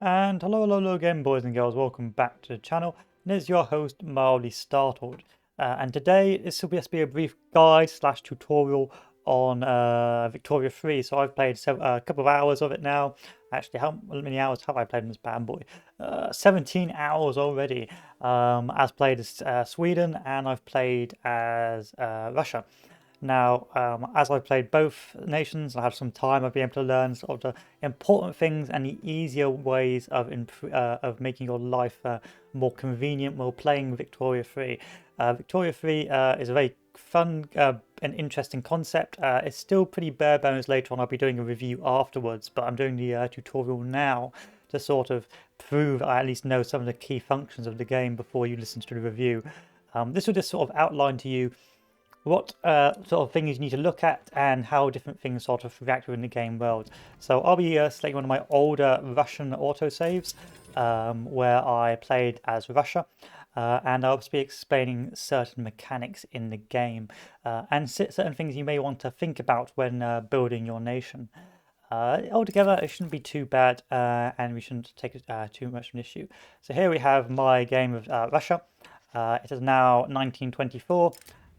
And hello again, boys and girls. Welcome back to the channel. And this is your host, Mildly Startled. And today, this will just be a brief guide slash tutorial on Victoria 3. So I've played a couple of hours of it now. Actually, how many hours have I played in this bad boy? 17 hours already. As played as Sweden, and I've played as Russia. Now, as I've played both nations, I have some time. I've been able to learn sort of the important things and the easier ways of making your life more convenient while playing Victoria 3. Victoria 3 is a very fun and interesting concept. It's still pretty bare bones. Later on, I'll be doing a review afterwards, but I'm doing the tutorial now to sort of prove I at least know some of the key functions of the game before you listen to the review. This will just sort of outline to you what sort of things you need to look at and how different things sort of react within the game world. So I'll be selecting one of my older Russian autosaves where I played as Russia, and I'll be explaining certain mechanics in the game and certain things you may want to think about when building your nation. Altogether, it shouldn't be too bad, and we shouldn't take it too much of an issue. So here we have my game of Russia. It is now 1924.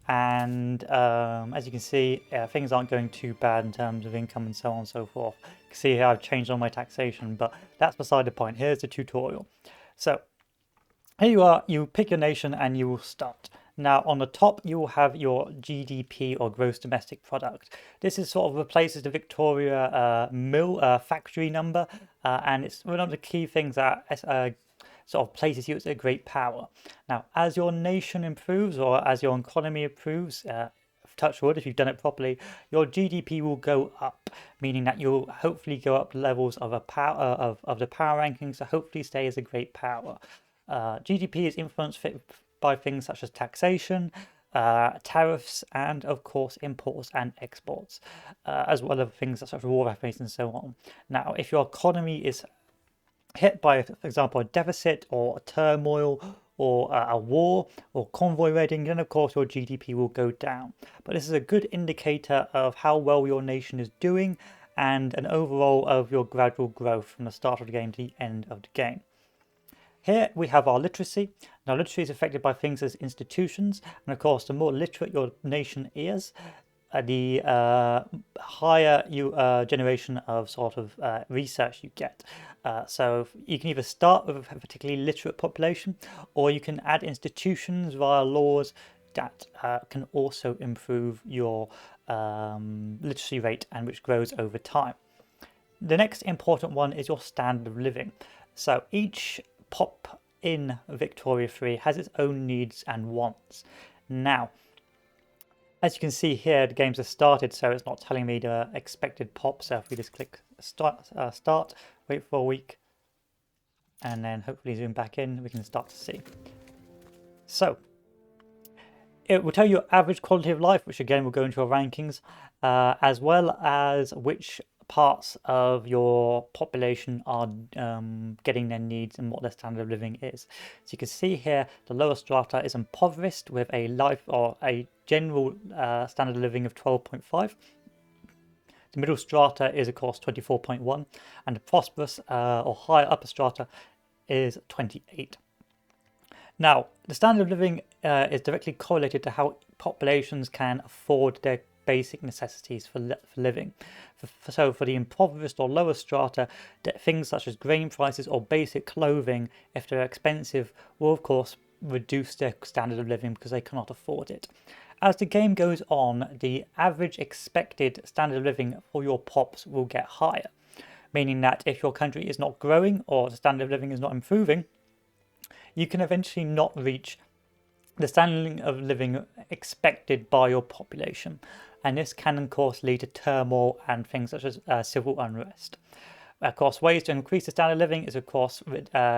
And as you can see, things aren't going too bad in terms of income and so on and so forth. You can see here I've changed all my taxation, but that's beside the point. Here's the tutorial. So here you are, you pick your nation and you will start. Now on the top you will have your GDP or gross domestic product. This is sort of replaces the Victoria factory number, and it's one of the key things that sort of places you as a great power. Now, as your nation improves or as your economy improves, touch wood, if you've done it properly, your GDP will go up, meaning that you'll hopefully go up levels of the power rankings to hopefully stay as a great power. GDP is influenced by things such as taxation, tariffs, and of course imports and exports, as well as things such as war revenues and so on. Now, if your economy is hit by, for example, a deficit or a turmoil or a war or convoy raiding, then of course your GDP will go down. But this is a good indicator of how well your nation is doing and an overall of your gradual growth from the start of the game to the end of the game. Here we have our literacy. Now literacy is affected by things as institutions, and of course the more literate your nation is, the higher generation of sort of research you get. So you can either start with a particularly literate population, or you can add institutions via laws that can also improve your literacy rate, and which grows over time. The next important one is your standard of living. So each pop in Victoria 3 has its own needs and wants. Now, as you can see here, the games have started, so it's not telling me the expected pop. So if we just click start, wait for a week, and then hopefully zoom back in, we can start to see. So it will tell you average quality of life, which again will go into our rankings, as well as which parts of your population are getting their needs and what their standard of living is. So you can see here the lower strata is impoverished with a life or a general standard of living of 12.5. The middle strata is of course 24.1, and the prosperous or higher upper strata is 28. Now the standard of living is directly correlated to how populations can afford their basic necessities for living. So for the impoverished or lower strata, things such as grain prices or basic clothing, if they're expensive, will of course reduce their standard of living because they cannot afford it. As the game goes on, the average expected standard of living for your pops will get higher, meaning that if your country is not growing or the standard of living is not improving, you can eventually not reach the standard of living expected by your population, and this can of course lead to turmoil and things such as civil unrest. Of course, ways to increase the standard of living is of course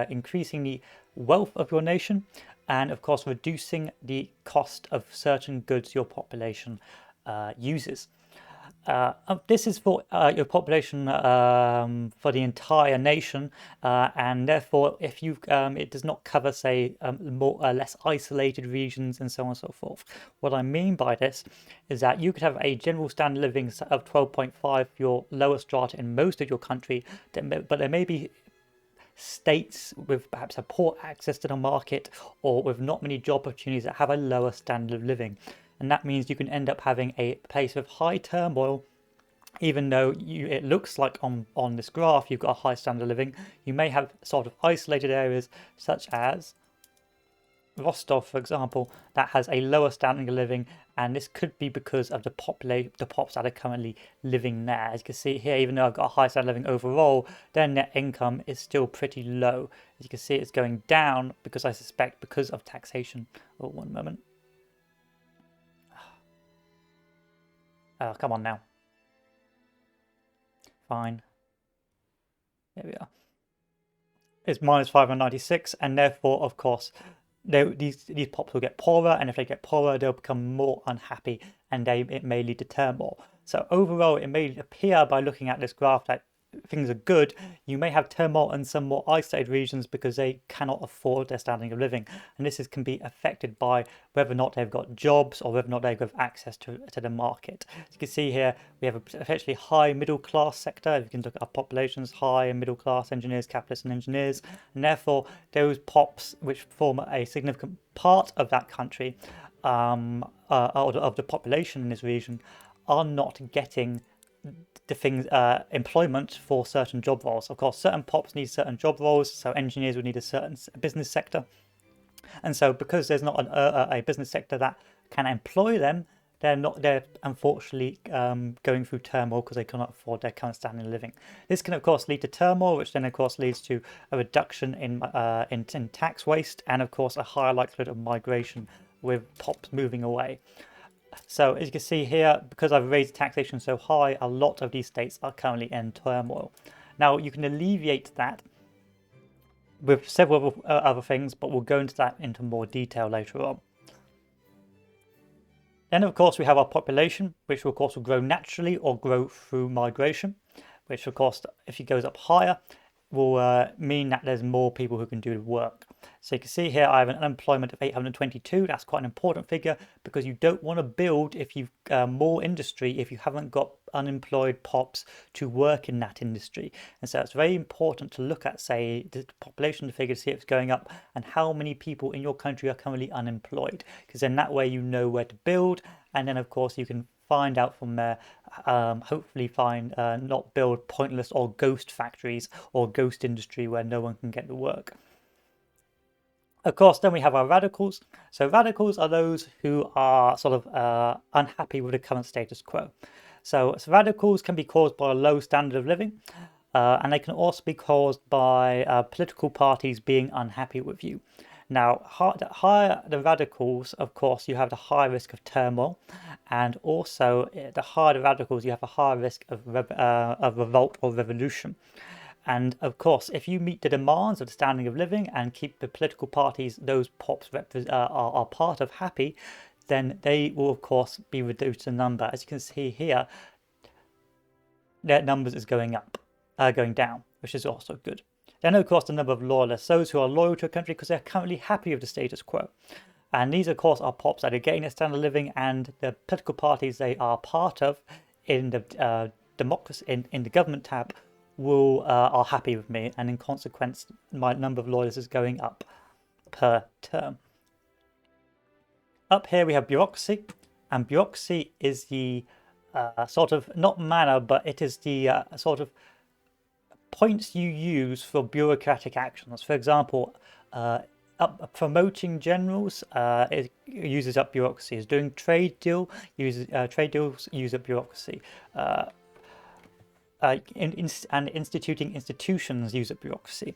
increasing the wealth of your nation, and of course reducing the cost of certain goods your population uses. This is for your population for the entire nation, and therefore if you it does not cover, say, more less isolated regions and so on and so forth. What I mean by this is that you could have a general standard of living of 12.5 for your lower strata in most of your country, but there may be states with perhaps a poor access to the market or with not many job opportunities that have a lower standard of living. And that means you can end up having a place with high turmoil. Even though it looks like on this graph you've got a high standard of living, you may have sort of isolated areas such as Rostov, for example, that has a lower standard of living, and this could be because of the pops that are currently living there. As you can see here, even though I've got a high standard of living overall, their net income is still pretty low. As you can see, it's going down because I suspect because of taxation. Oh, one moment. Oh, come on now. Fine. There we are. It's minus 596, and therefore, of course, these pops will get poorer, and if they get poorer, they'll become more unhappy, and it may lead to turmoil. So overall, it may appear by looking at this graph that things are good. You may have turmoil in some more isolated regions because they cannot afford their standard of living, and this can be affected by whether or not they've got jobs or whether or not they've got access to the market. As you can see here, we have a essentially high middle class sector. If you can look at our populations, high and middle class engineers, capitalists and engineers, and therefore those pops which form a significant part of that country of the population in this region are not getting the things employment for certain job roles. Of course, certain pops need certain job roles, so engineers would need a certain business sector, and so because there's not a business sector that can employ them, they're unfortunately going through turmoil because they cannot afford their current standard of living. This can of course lead to turmoil, which then of course leads to a reduction in tax waste, and of course a higher likelihood of migration with pops moving away. So as you can see here, because I've raised taxation so high, a lot of these states are currently in turmoil. Now you can alleviate that with several other things, but we'll go into that into more detail later on. Then of course we have our population, which of course will grow naturally or grow through migration, which of course if it goes up higher will mean that there's more people who can do the work. So you can see here I have an unemployment of 822. That's quite an important figure because you don't want to build if you've more industry if you haven't got unemployed pops to work in that industry. And so it's very important to look at, say, the population figure to see if it's going up and how many people in your country are currently unemployed, because then that way you know where to build, and then of course you can find out from there, hopefully find not build pointless or ghost factories or ghost industry where no one can get to work. Of course, then we have our radicals. So radicals are those who are sort of unhappy with the current status quo. So radicals can be caused by a low standard of living, and they can also be caused by political parties being unhappy with you. Now, the higher the radicals, of course, you have the higher risk of turmoil, and also the higher the radicals, you have a higher risk of revolt or revolution. And of course, if you meet the demands of the standard of living and keep the political parties those pops are part of happy, then they will of course be reduced in number. As you can see here, their numbers is going down, which is also good. Then of course the number of loyalists, those who are loyal to a country because they're currently happy with the status quo. And these of course are pops that are getting a standard of living, and the political parties they are part of in the democracy in the government tab are happy with me, and in consequence my number of loyalists is going up per term. Up here we have bureaucracy, and bureaucracy is the sort of not manner, but it is the sort of points you use for bureaucratic actions. For example, promoting generals it uses up bureaucracy. Is doing trade deals use up bureaucracy. And instituting institutions use up bureaucracy.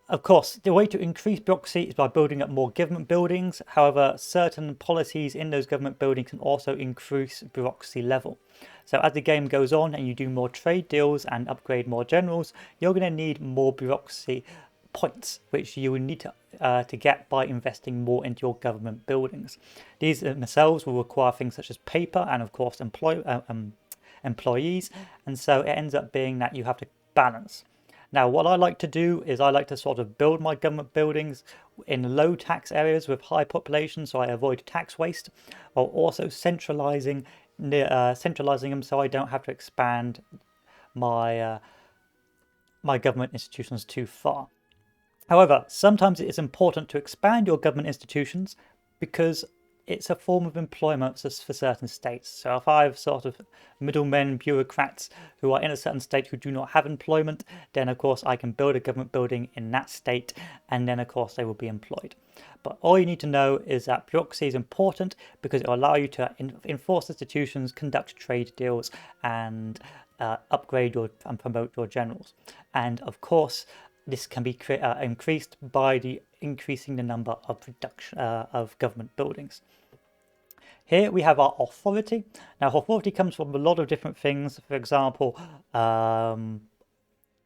Of course, the way to increase bureaucracy is by building up more government buildings. However, certain policies in those government buildings can also increase bureaucracy level. So as the game goes on and you do more trade deals and upgrade more generals, you're going to need more bureaucracy points, which you will need to get by investing more into your government buildings. These themselves will require things such as paper and of course employees, and so it ends up being that you have to balance. Now what I like to do is I like to sort of build my government buildings in low tax areas with high population, so I avoid tax waste, while also centralizing them so I don't have to expand my my government institutions too far. However, sometimes it is important to expand your government institutions because it's a form of employment for certain states. So if I have sort of middlemen, bureaucrats who are in a certain state who do not have employment, then of course I can build a government building in that state, and then of course they will be employed. But all you need to know is that bureaucracy is important because it will allow you to enforce institutions, conduct trade deals, and upgrade and promote your generals. And of course, this can be increased by increasing the number of production of government buildings. Here we have our authority. Now, authority comes from a lot of different things. For example,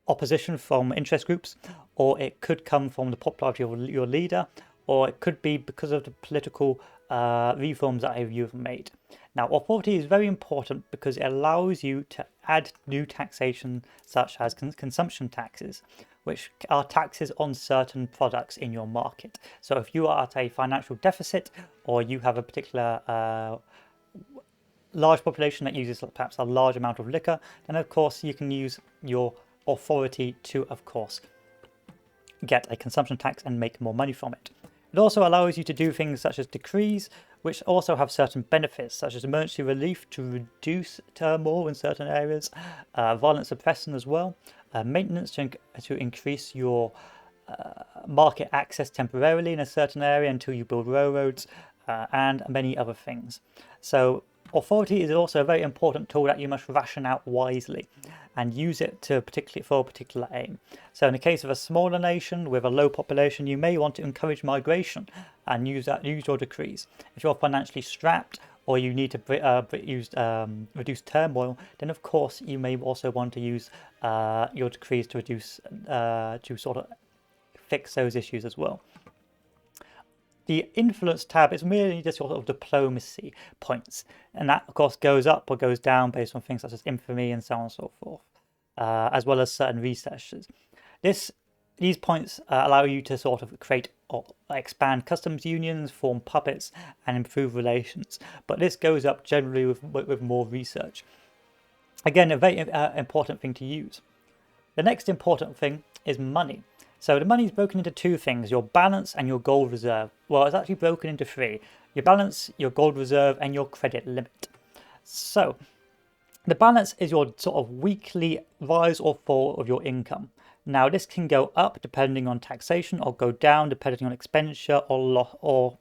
opposition from interest groups, or it could come from the popularity of your leader, or it could be because of the political reforms that you've made. Now, authority is very important because it allows you to add new taxation, such as consumption taxes, which are taxes on certain products in your market. So if you are at a financial deficit, or you have a particular large population that uses perhaps a large amount of liquor, then of course you can use your authority to, of course, get a consumption tax and make more money from it. It also allows you to do things such as decrees, which also have certain benefits, such as emergency relief to reduce turmoil in certain areas, violent suppression as well, maintenance to increase your market access temporarily in a certain area until you build railroads, and many other things. So authority is also a very important tool that you must ration out wisely and use it for a particular aim. So in the case of a smaller nation with a low population, you may want to encourage migration and use your decrees. If you're financially strapped, or you need to reduce turmoil, then of course you may also want to use your decrees to reduce to sort of fix those issues as well. The influence tab is merely just sort of diplomacy points, and that of course goes up or goes down based on things such as infamy and so on and so forth, as well as certain researches. These points allow you to sort of create or expand customs unions, form puppets, and improve relations. But this goes up generally with more research. Again, a very important thing to use. The next important thing is money. So the money is broken into two things, your balance and your gold reserve. Well, it's actually broken into three. Your balance, your gold reserve, and your credit limit. So the balance is your sort of weekly rise or fall of your income. Now this can go up depending on taxation, or go down depending on expenditure or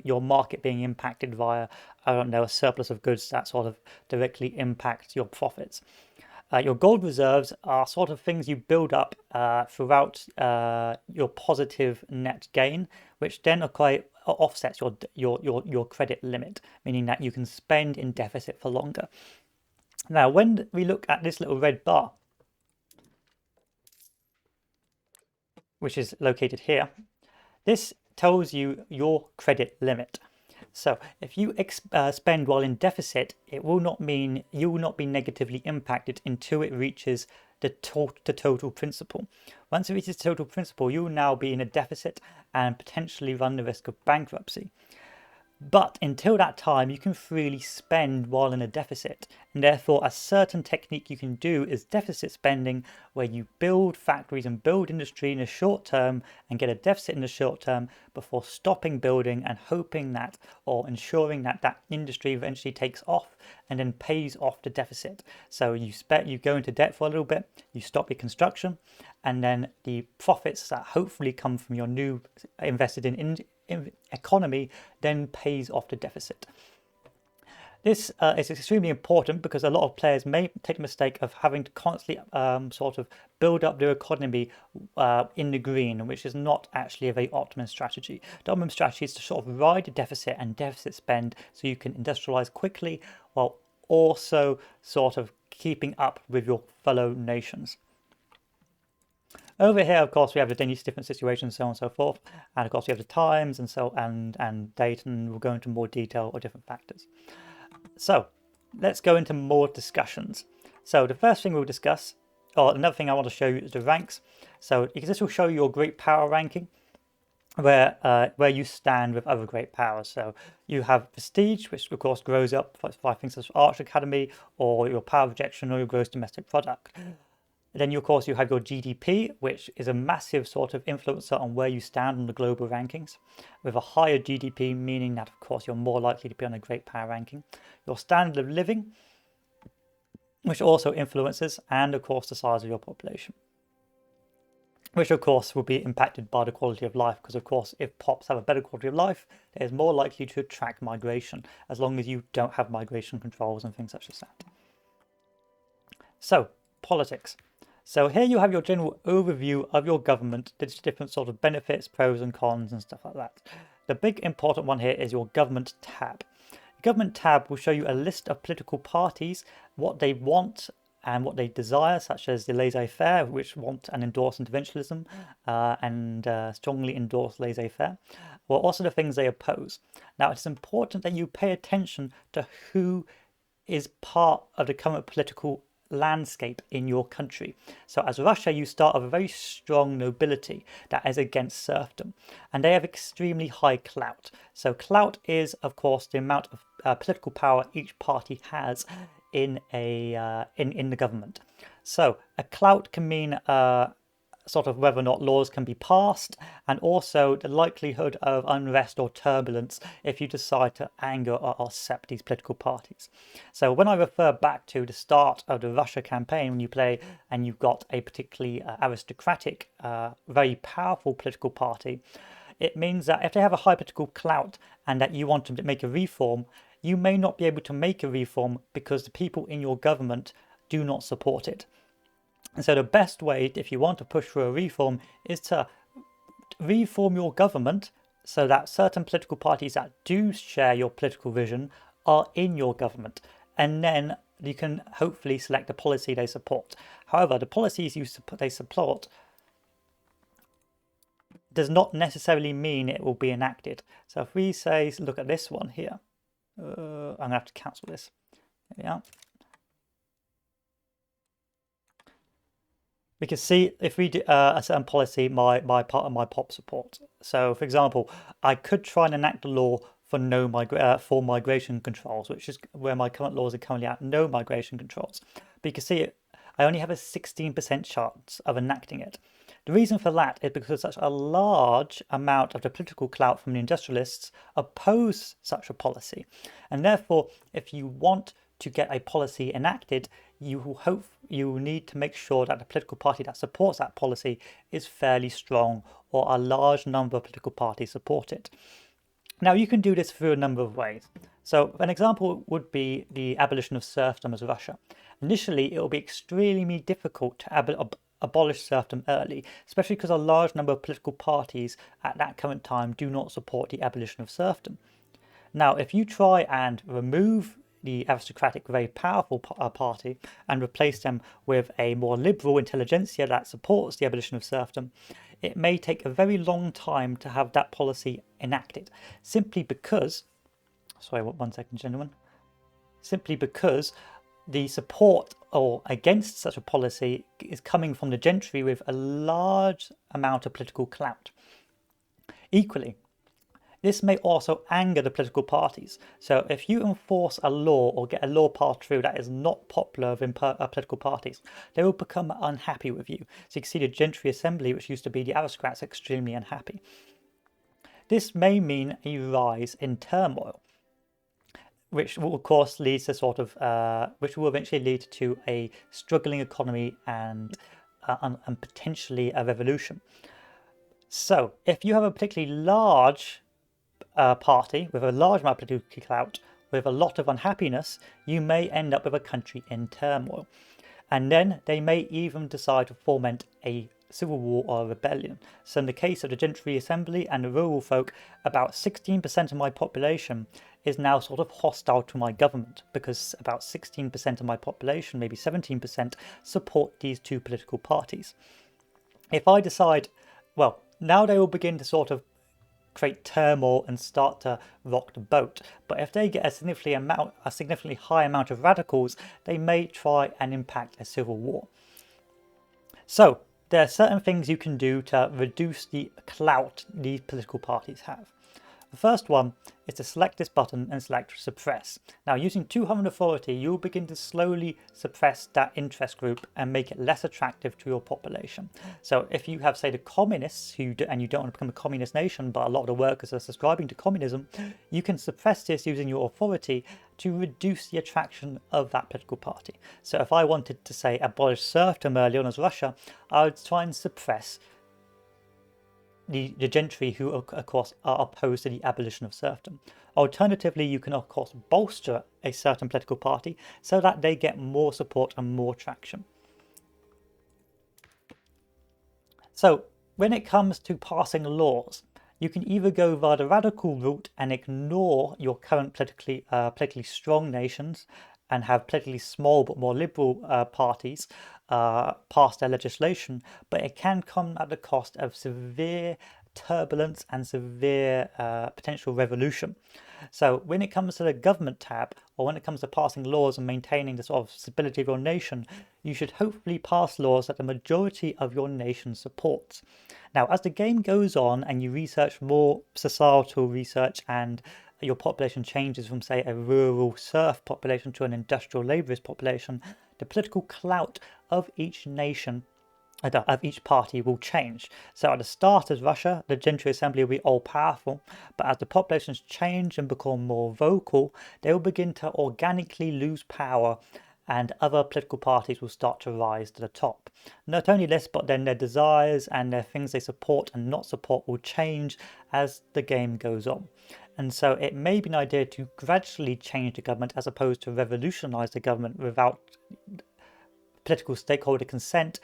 your market being impacted via, I don't know, a surplus of goods that sort of directly impacts your profits. Your gold reserves are sort of things you build up throughout your positive net gain, which then offsets your credit limit, meaning that you can spend in deficit for longer. Now, when we look at this little red bar, which is located here, this tells you your credit limit. So if you spend while in deficit, it will not mean you will not be negatively impacted until it reaches the total principal. Once it reaches total principal, you will now be in a deficit and potentially run the risk of bankruptcy. But until that time, you can freely spend while in a deficit, and therefore a certain technique you can do is deficit spending, where you build factories and build industry in the short term and get a deficit in the short term before stopping building and hoping that, or ensuring that that industry eventually takes off and then pays off the deficit. So you go into debt for a little bit, you stop your construction, and then the profits that hopefully come from your new invested in economy then pays off the deficit. This is extremely important because a lot of players may take the mistake of having to constantly sort of build up their economy in the green, which is not actually a very optimum strategy. The optimum strategy is to sort of ride the deficit and deficit spend so you can industrialize quickly while also sort of keeping up with your fellow nations. Over here, of course, we have the different situations, so on and so forth, and of course we have the times and date, and we'll go into more detail or different factors. So let's go into more discussions. So the first thing we'll discuss, or another thing I want to show you, is the ranks. So this will show you your great power ranking, where you stand with other great powers. So you have prestige, which of course grows up by things such as Arch Academy, or your power projection, or your gross domestic product. Then, of course, you have your GDP, which is a massive sort of influencer on where you stand on the global rankings. With a higher GDP, meaning that, of course, you're more likely to be on a great power ranking. Your standard of living, which also influences, and, of course, the size of your population, which, of course, will be impacted by the quality of life, because, of course, if pops have a better quality of life, it is more likely to attract migration, as long as you don't have migration controls and things such as that. So, politics. So here you have your general overview of your government, the different sort of benefits, pros and cons and stuff like that. The big important one here is your government tab. The government tab will show you a list of political parties, what they want and what they desire, such as the laissez-faire, which want and endorse interventionism and strongly endorse laissez-faire, or also the things they oppose. Now, it's important that you pay attention to who is part of the current political landscape in your country. So as Russia, you start with a very strong nobility that is against serfdom, and they have extremely high clout. So clout is, of course, the amount of political power each party has in the government. So a clout can mean sort of whether or not laws can be passed, and also the likelihood of unrest or turbulence if you decide to anger or upset these political parties. So when I refer back to the start of the Russia campaign, when you play and you've got a particularly aristocratic, very powerful political party, it means that if they have a high political clout and that you want to make a reform, you may not be able to make a reform because the people in your government do not support it. And so the best way, if you want to push for a reform, is to reform your government so that certain political parties that do share your political vision are in your government. And then you can hopefully select the policy they support. However, the policies they support does not necessarily mean it will be enacted. So if we say, look at this one here, I'm going to have to cancel this. There we are. We can see if we do a certain policy, my part of my pop support. So, for example, I could try and enact a law for for migration controls, which is where my current laws are currently at, no migration controls. But you can see I only have a 16% chance of enacting it. The reason for that is because such a large amount of the political clout from the industrialists oppose such a policy. And therefore, if you want to get a policy enacted, you need to make sure that the political party that supports that policy is fairly strong, or a large number of political parties support it. Now, you can do this through a number of ways. So an example would be the abolition of serfdom as Russia. Initially, it will be extremely difficult to abolish serfdom early, especially because a large number of political parties at that current time do not support the abolition of serfdom. Now, if you try and remove the aristocratic, very powerful party and replace them with a more liberal intelligentsia that supports the abolition of serfdom, it may take a very long time to have that policy enacted, simply because, sorry, 1 second, gentlemen, simply because the support or against such a policy is coming from the gentry with a large amount of political clout. Equally, this may also anger the political parties. So if you enforce a law or get a law passed through that is not popular within political parties, they will become unhappy with you. So you can see the gentry assembly, which used to be the aristocrats, extremely unhappy. This may mean a rise in turmoil, which will of course lead to which will eventually lead to a struggling economy and potentially a revolution. So if you have a particularly large party with a large amount of political clout, with a lot of unhappiness, you may end up with a country in turmoil. And then they may even decide to foment a civil war or a rebellion. So in the case of the gentry assembly and the rural folk, about 16% of my population is now sort of hostile to my government, because about 16% of my population, maybe 17%, support these two political parties. If I decide, well, now they will begin to sort of create turmoil and start to rock the boat. But if they get a significantly high amount of radicals, they may try and impact a civil war. So there are certain things you can do to reduce the clout these political parties have. The first one is to select this button and select suppress. Now using 200 authority, you'll begin to slowly suppress that interest group and make it less attractive to your population. So if you have, say, the communists and you don't want to become a communist nation, but a lot of the workers are subscribing to communism, you can suppress this using your authority to reduce the attraction of that political party. So if I wanted to, say, abolish serfdom early on as Russia, I would try and suppress the gentry who, of course, are opposed to the abolition of serfdom. Alternatively, you can, of course, bolster a certain political party so that they get more support and more traction. So when it comes to passing laws, you can either go via the radical route and ignore your current politically strong nations and have politically small but more liberal parties pass their legislation, but it can come at the cost of severe turbulence and severe potential revolution. So when it comes to the government tab, or when it comes to passing laws and maintaining the sort of stability of your nation, you should hopefully pass laws that the majority of your nation supports. Now, as the game goes on and you research more societal research and your population changes from, say, a rural serf population to an industrial labourers population, the political clout of each nation, of each party, will change. So at the start as Russia, the gentry assembly will be all powerful, but as the populations change and become more vocal, they will begin to organically lose power and other political parties will start to rise to the top. Not only this, but then their desires and their things they support and not support will change as the game goes on. And so it may be an idea to gradually change the government as opposed to revolutionize the government without political stakeholder consent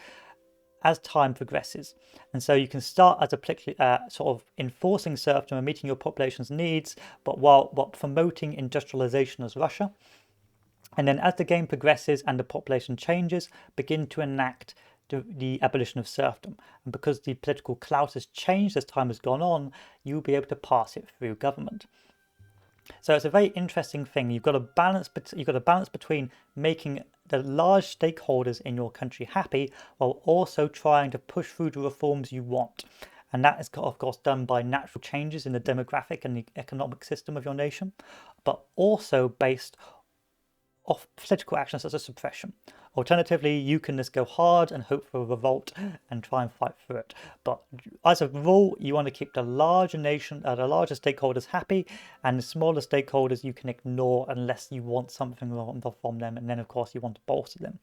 as time progresses. And so you can start as a sort of enforcing serfdom and meeting your population's needs, but while promoting industrialization as Russia. And then as the game progresses and the population changes, begin to enact the abolition of serfdom. And because the political clout has changed as time has gone on, you'll be able to pass it through government. So it's a very interesting thing. You've got a balance between making the large stakeholders in your country happy while also trying to push through the reforms you want. And that is, of course, done by natural changes in the demographic and the economic system of your nation, but also based off political actions such as suppression. Alternatively, you can just go hard and hope for a revolt and try and fight through it. But as a rule, you want to keep the larger stakeholders happy, and the smaller stakeholders you can ignore unless you want something from them, and then of course you want to bolster them.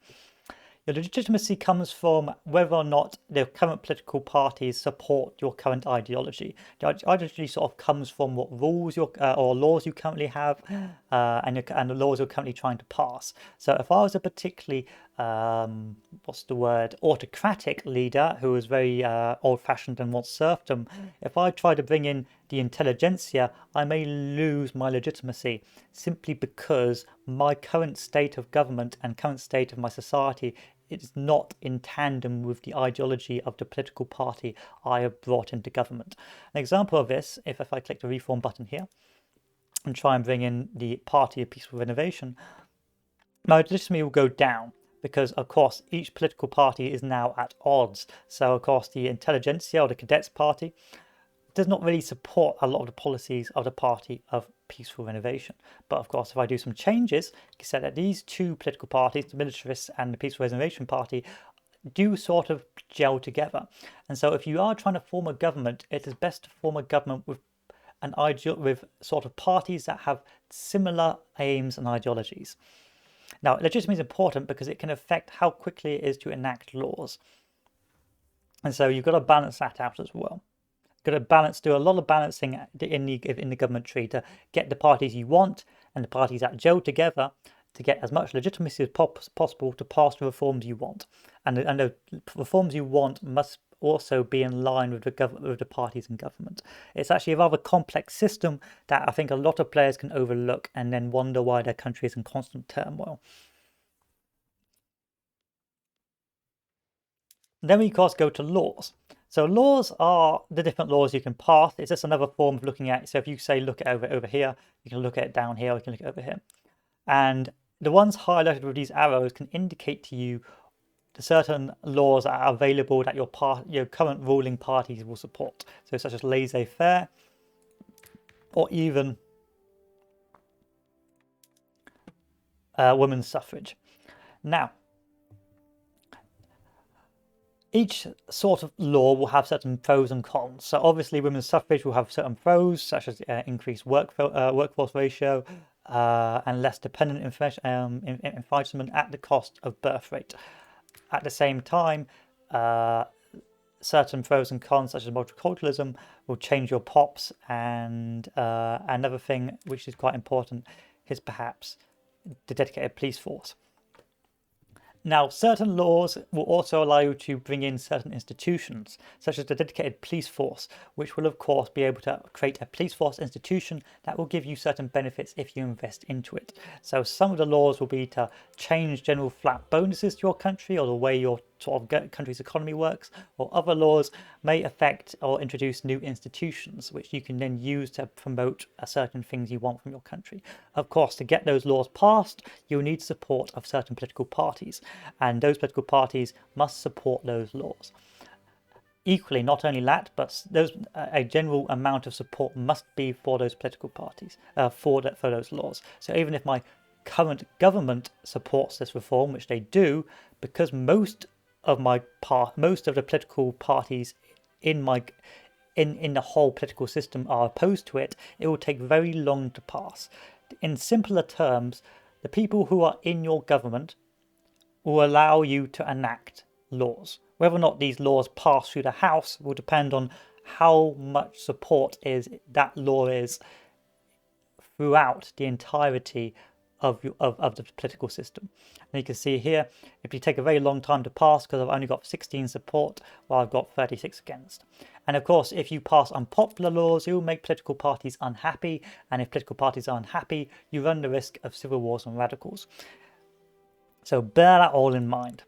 Your legitimacy comes from whether or not the current political parties support your current ideology. The ideology sort of comes from what rules or laws you currently have and the laws you're currently trying to pass. So if I was a particularly, autocratic leader who is very old-fashioned and wants serfdom, if I try to bring in the intelligentsia, I may lose my legitimacy simply because my current state of government and current state of my society is not in tandem with the ideology of the political party I have brought into government. An example of this, if I click the reform button here and try and bring in the Party of Peaceful Renovation, my legitimacy will go down because, of course, each political party is now at odds. So, of course, the intelligentsia or the cadets party does not really support a lot of the policies of the Party of Peaceful Renovation. But of course, if I do some changes, you can say that these two political parties, the militarists and the Peaceful Renovation Party, do sort of gel together. And so if you are trying to form a government, it is best to form a government with with sort of parties that have similar aims and ideologies. Now, legitimacy is important because it can affect how quickly it is to enact laws. And so you've got to balance that out as well. Got to do a lot of balancing in the government tree to get the parties you want and the parties that gel together to get as much legitimacy as possible to pass the reforms you want. And the reforms you want must also be in line with the parties in government. It's actually a rather complex system that I think a lot of players can overlook and then wonder why their country is in constant turmoil. Then we, of course, go to laws. So laws are the different laws you can pass. It's just another form of looking at it. So if you say look at over here, you can look at it down here, you can look at it over here. And the ones highlighted with these arrows can indicate to you the certain laws that are available that your current ruling parties will support. So such as laissez-faire, or even women's suffrage. Now, each sort of law will have certain pros and cons. So obviously women's suffrage will have certain pros, such as increased workforce ratio and less dependent enfranchisement at the cost of birth rate. At the same time, certain pros and cons, such as multiculturalism, will change your pops. And another thing which is quite important is perhaps the dedicated police force. Now, certain laws will also allow you to bring in certain institutions, such as the dedicated police force, which will of course be able to create a police force institution that will give you certain benefits if you invest into it. So some of the laws will be to change general flat bonuses to your country or the way your sort of country's economy works, or other laws may affect or introduce new institutions which you can then use to promote certain things you want from your country. Of course, to get those laws passed, you'll need support of certain political parties, and those political parties must support those laws. Equally, not only that, but a general amount of support must be for those political parties, for those laws. So even if my current government supports this reform, which they do, because most of the political parties in the whole political system are opposed to it, it will take very long to pass. In simpler terms, the people who are in your government will allow you to enact laws. Whether or not these laws pass through the House will depend on how much support that law is throughout the entirety of the political system. And you can see here, if you take a very long time to pass, because I've only got 16 support, while I've got 36 against. And of course, if you pass unpopular laws, it will make political parties unhappy. And if political parties are unhappy, you run the risk of civil wars and radicals. So bear that all in mind.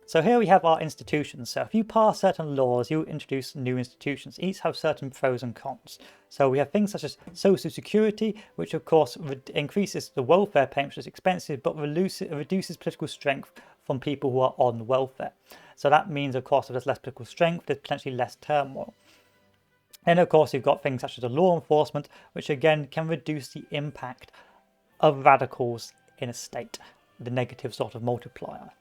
So here we have our institutions. So if you pass certain laws, you introduce new institutions. Each have certain pros and cons. So we have things such as social security, which of course increases the welfare payment, which is expensive, but reduces political strength from people who are on welfare. So that means, of course, if there's less political strength, there's potentially less turmoil. And of course, you've got things such as the law enforcement, which again can reduce the impact of radicals in a state, the negative sort of multiplier.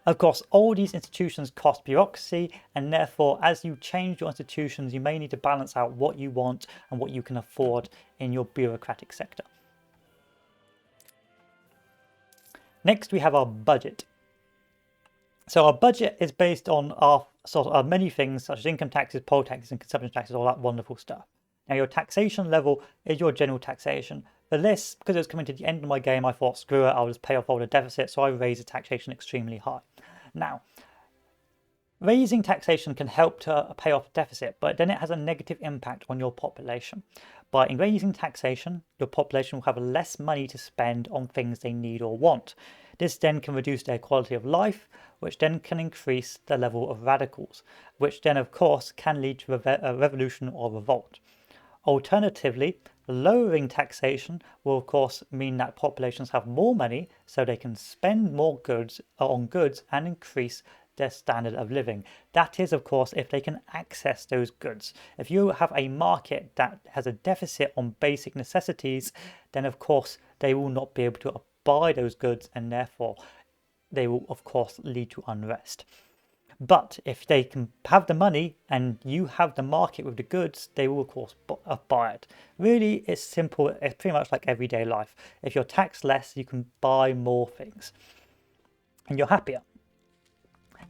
Of course, all these institutions cost bureaucracy, and therefore, as you change your institutions, you may need to balance out what you want and what you can afford in your bureaucratic sector. Next, we have our budget. So our budget is based on our many things, such as income taxes, poll taxes, and consumption taxes, all that wonderful stuff. Now, your taxation level is your general taxation. For this, because it was coming to the end of my game, I thought, screw it, I'll just pay off all the deficit, so I raised the taxation extremely high. Now, raising taxation can help to pay off the deficit, but then it has a negative impact on your population. By raising taxation, your population will have less money to spend on things they need or want. This then can reduce their quality of life, which then can increase the level of radicals, which then, of course, can lead to a revolution or revolt. Alternatively, lowering taxation will of course mean that populations have more money, so they can spend more on goods and increase their standard of living. That is, of course, if they can access those goods. If you have a market that has a deficit on basic necessities, then of course they will not be able to buy those goods, and therefore they will of course lead to unrest. But if they can have the money and you have the market with the goods, they will of course buy it. Really, it's simple. It's pretty much like everyday life. If you're taxed less, you can buy more things and you're happier.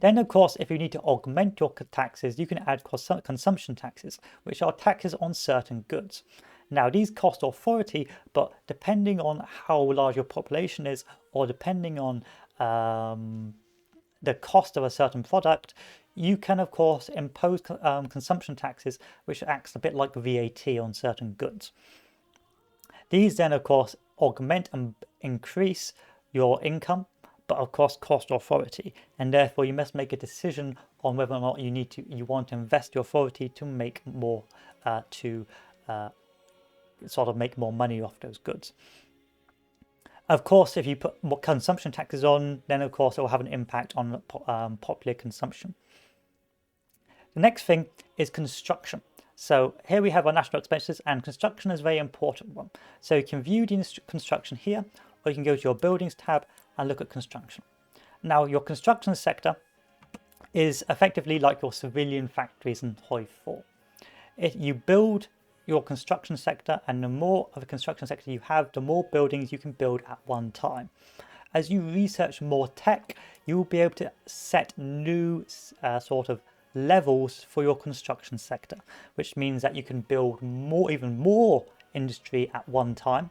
Then, of course, if you need to augment your taxes, you can add consumption taxes, which are taxes on certain goods. Now, these cost authority, but depending on how large your population is, or depending on the cost of a certain product, you can of course impose consumption taxes, which acts a bit like VAT on certain goods. These then of course augment and increase your income, but of course cost authority, and therefore you must make a decision on whether or not you want to invest your authority to make more make more money off those goods. Of course, if you put more consumption taxes on, then of course it will have an impact on popular consumption. The next thing is construction. So here we have our national expenses, and construction is a very important one. So you can view the construction here, or you can go to your buildings tab and look at construction. Now your construction sector is effectively like your civilian factories in Hive 4. You build your construction sector, and the more of a construction sector you have, the more buildings you can build at one time. As you research more tech, you will be able to set new sort of levels for your construction sector, which means that you can build even more industry at one time,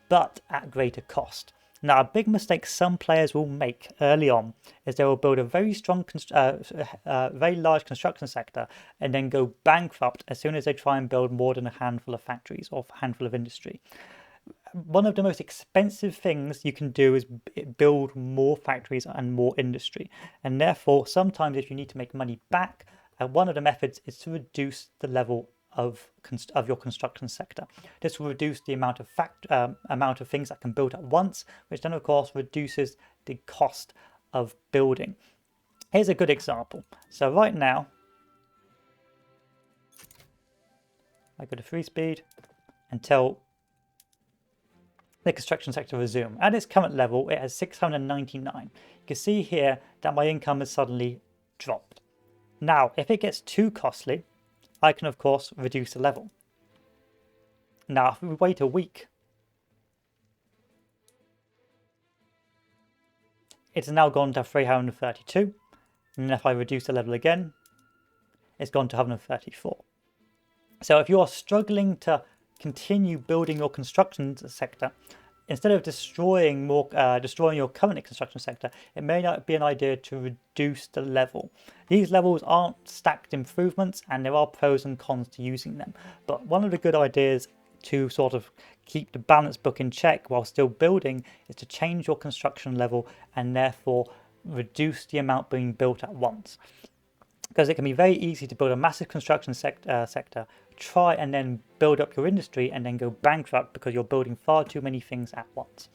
but at greater cost. Now, a big mistake some players will make early on is they will build a very strong, very large construction sector and then go bankrupt as soon as they try and build more than a handful of factories or a handful of industry. One of the most expensive things you can do is build more factories and more industry. And therefore, sometimes if you need to make money back, one of the methods is to reduce the level of your construction sector. This will reduce the amount of things that can build at once, which then of course reduces the cost of building. Here's a good example. So right now, I go to free speed until the construction sector resume. At its current level, it has 699. You can see here that my income has suddenly dropped. Now, if it gets too costly, I can of course reduce the level. Now, if we wait a week, it's now gone to 332. And if I reduce the level again, it's gone to 134. So if you're struggling to continue building your construction sector, instead of destroying your current construction sector, it may not be an idea to reduce the level. These levels aren't stacked improvements, and there are pros and cons to using them. But one of the good ideas to sort of keep the balance book in check while still building is to change your construction level and therefore reduce the amount being built at once. Because it can be very easy to build a massive construction sector, try and then build up your industry and then go bankrupt because you're building far too many things at once.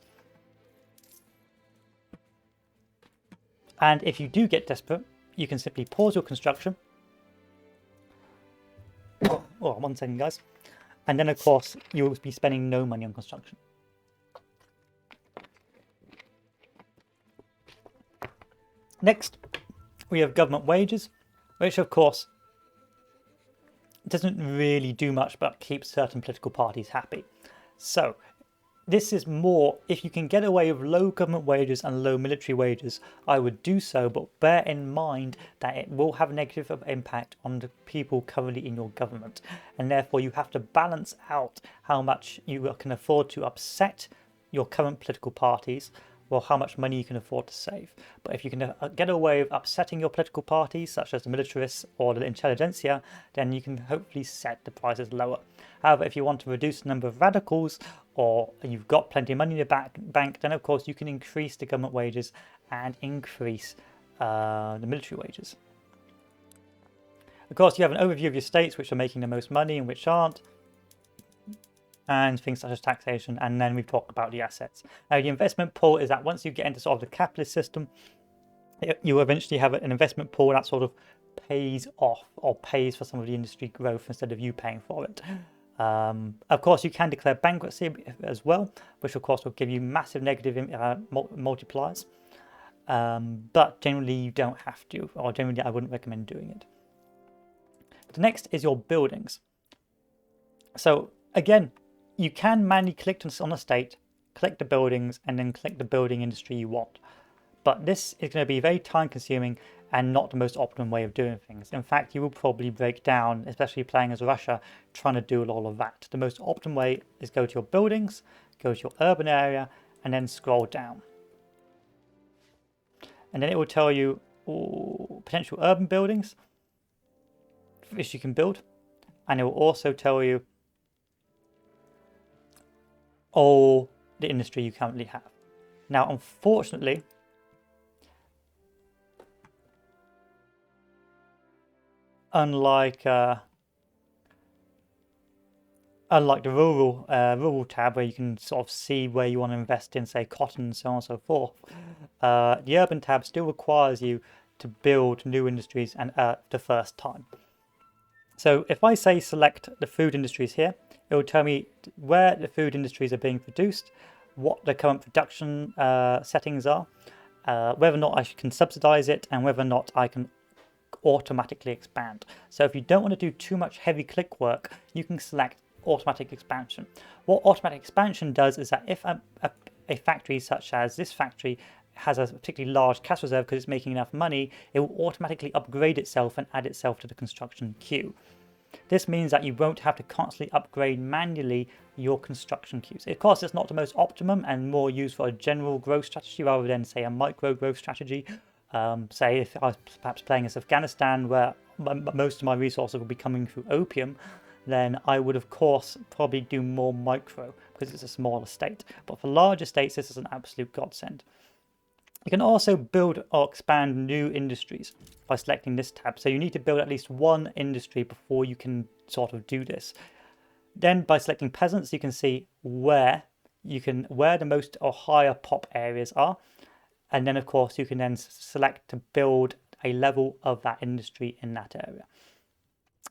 And if you do get desperate, you can simply pause your construction. Oh, 1 second, guys. And then, of course, you'll be spending no money on construction. Next, we have government wages, which, of course, doesn't really do much but keep certain political parties happy. So this is more, if you can get away with low government wages and low military wages, I would do so, but bear in mind that it will have a negative impact on the people currently in your government, and therefore you have to balance out how much you can afford to upset your current political parties, well, how much money you can afford to save. But if you can get away with upsetting your political parties, such as the militarists or the intelligentsia, then you can hopefully set the prices lower. However, if you want to reduce the number of radicals, or you've got plenty of money in the bank, then of course you can increase the government wages and increase the military wages. Of course, you have an overview of your states which are making the most money and which aren't, and things such as taxation, and then we've talked about the assets. Now, the investment pool is that once you get into sort of the capitalist system, you eventually have an investment pool that sort of pays off or pays for some of the industry growth instead of you paying for it. Of course, you can declare bankruptcy as well, which of course will give you massive negative multipliers. But generally you don't have to, or generally I wouldn't recommend doing it. The next is your buildings. So again, you can manually click on a state, click the buildings, and then click the building industry you want. But this is going to be very time consuming and not the most optimum way of doing things. In fact, you will probably break down, especially playing as Russia, trying to do all of that. The most optimum way is go to your buildings, go to your urban area, and then scroll down. And then it will tell you potential urban buildings which you can build. And it will also tell you all the industry you currently have. Now, unfortunately, unlike the rural tab where you can sort of see where you want to invest in, say, cotton and so on and so forth, the urban tab still requires you to build new industries and the first time. So if I say select the food industries here, it will tell me where the food industries are being produced, what the current production settings are, whether or not I can subsidize it, and whether or not I can automatically expand. So if you don't want to do too much heavy click work, you can select automatic expansion. What automatic expansion does is that if a factory such as this factory has a particularly large cash reserve because it's making enough money, it will automatically upgrade itself and add itself to the construction queue. This means that you won't have to constantly upgrade manually your construction queues. Of course, it's not the most optimum and more used for a general growth strategy rather than, say, a micro growth strategy. Say if I was perhaps playing as Afghanistan, where most of my resources will be coming through opium, then I would, of course, probably do more micro because it's a smaller state. But for larger states, this is an absolute godsend. You can also build or expand new industries by selecting this tab. So you need to build at least one industry before you can sort of do this. Then by selecting peasants, you can see where the most or higher pop areas are. And then of course you can then select to build a level of that industry in that area.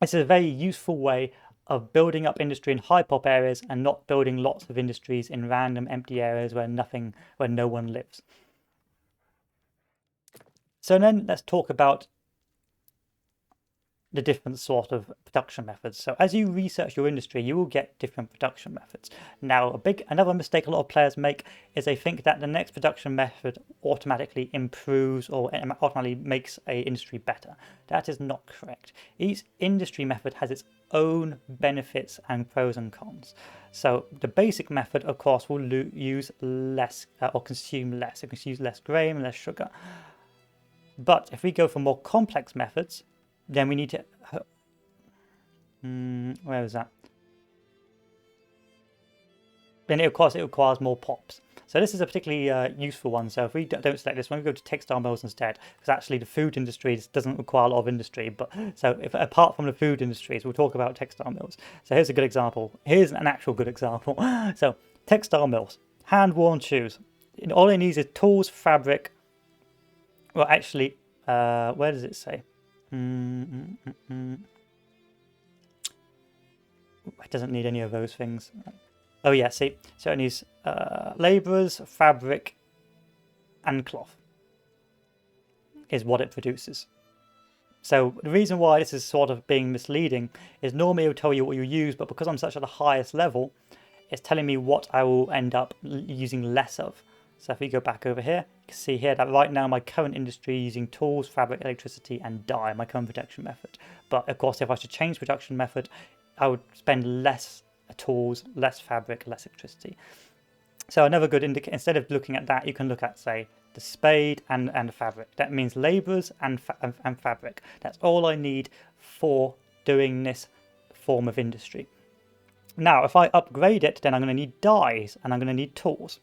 It's a very useful way of building up industry in high pop areas and not building lots of industries in random empty areas where no one lives. So then let's talk about the different sort of production methods. So as you research your industry, you will get different production methods. Now, another mistake a lot of players make is they think that the next production method automatically improves or automatically makes a industry better. That is not correct. Each industry method has its own benefits and pros and cons. So the basic method, of course, will use less or consume less. It can use less grain, less sugar. But if we go for more complex methods, then we need to... where is that? Then of course it requires more pops. So this is a particularly useful one. So if we don't select this one, we go to textile mills instead, because actually the food industry doesn't require a lot of industry. But so if apart from the food industries, we'll talk about textile mills. So here's a good example. Here's an actual good example. So textile mills, hand-worn shoes. All it needs is tools, fabric. Well, actually, where does it say? It doesn't need any of those things. Oh yeah, see, so it needs labourers, fabric, and cloth is what it produces. So the reason why this is sort of being misleading is normally it will tell you what you use, but because I'm such at the highest level, it's telling me what I will end up using less of. So if we go back over here, you can see here that right now my current industry is using tools, fabric, electricity, and dye, my current production method. But of course, if I should change production method, I would spend less tools, less fabric, less electricity. So another good indicator, instead of looking at that, you can look at, say, the spade and the fabric. That means labourers and fabric. That's all I need for doing this form of industry. Now, if I upgrade it, then I'm going to need dyes and I'm going to need tools.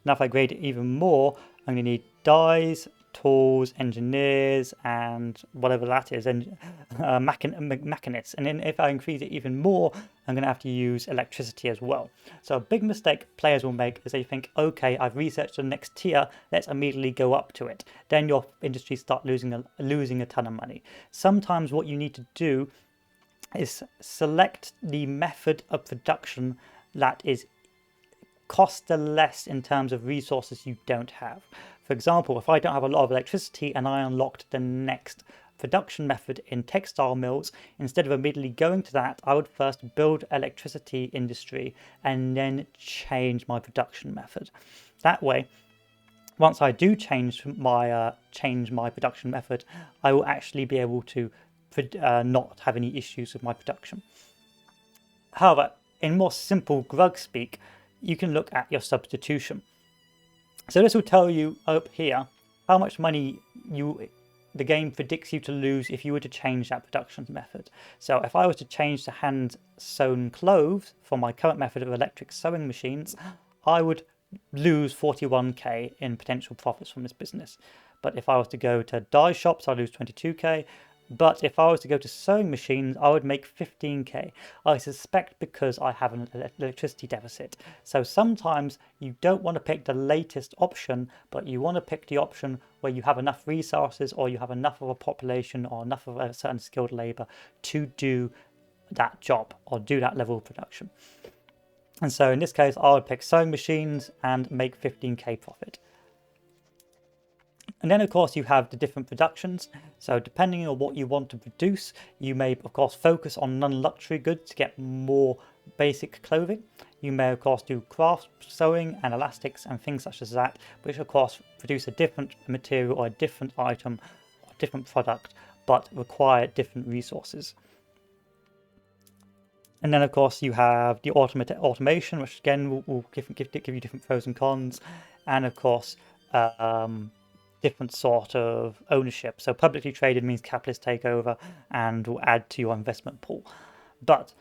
Now, if I grade it even more, I'm going to need dyes, tools, engineers, and whatever that is, and mechanists. And then if I increase it even more, I'm going to have to use electricity as well. So a big mistake players will make is they think, okay, I've researched the next tier, let's immediately go up to it. Then your industry start losing a ton of money. Sometimes what you need to do is select the method of production that is cost the less in terms of resources you don't have. For example, if I don't have a lot of electricity and I unlocked the next production method in textile mills, instead of immediately going to that, I would first build electricity industry and then change my production method. That way, once I do change my production method, I will actually be able to not have any issues with my production. However, in more simple grug speak, you can look at your substitution. So this will tell you up here how much money the game predicts you to lose if you were to change that production method. So if I was to change to hand-sewn clothes for my current method of electric sewing machines, I would lose 41k in potential profits from this business. But if I was to go to dye shops, I'd lose 22k. But if I was to go to sewing machines, I would make 15k. I suspect because I have an electricity deficit. So sometimes you don't want to pick the latest option, but you want to pick the option where you have enough resources or you have enough of a population or enough of a certain skilled labor to do that job or do that level of production. And so in this case, I would pick sewing machines and make 15k profit. And then of course you have the different productions. So depending on what you want to produce, you may of course focus on non-luxury goods to get more basic clothing. You may of course do craft sewing and elastics and things such as that, which of course produce a different material or a different item or a different product, but require different resources. And then of course you have the automation, which again will give you different pros and cons, and of course different sort of ownership. So publicly traded means capitalist takeover and will add to your investment pool. But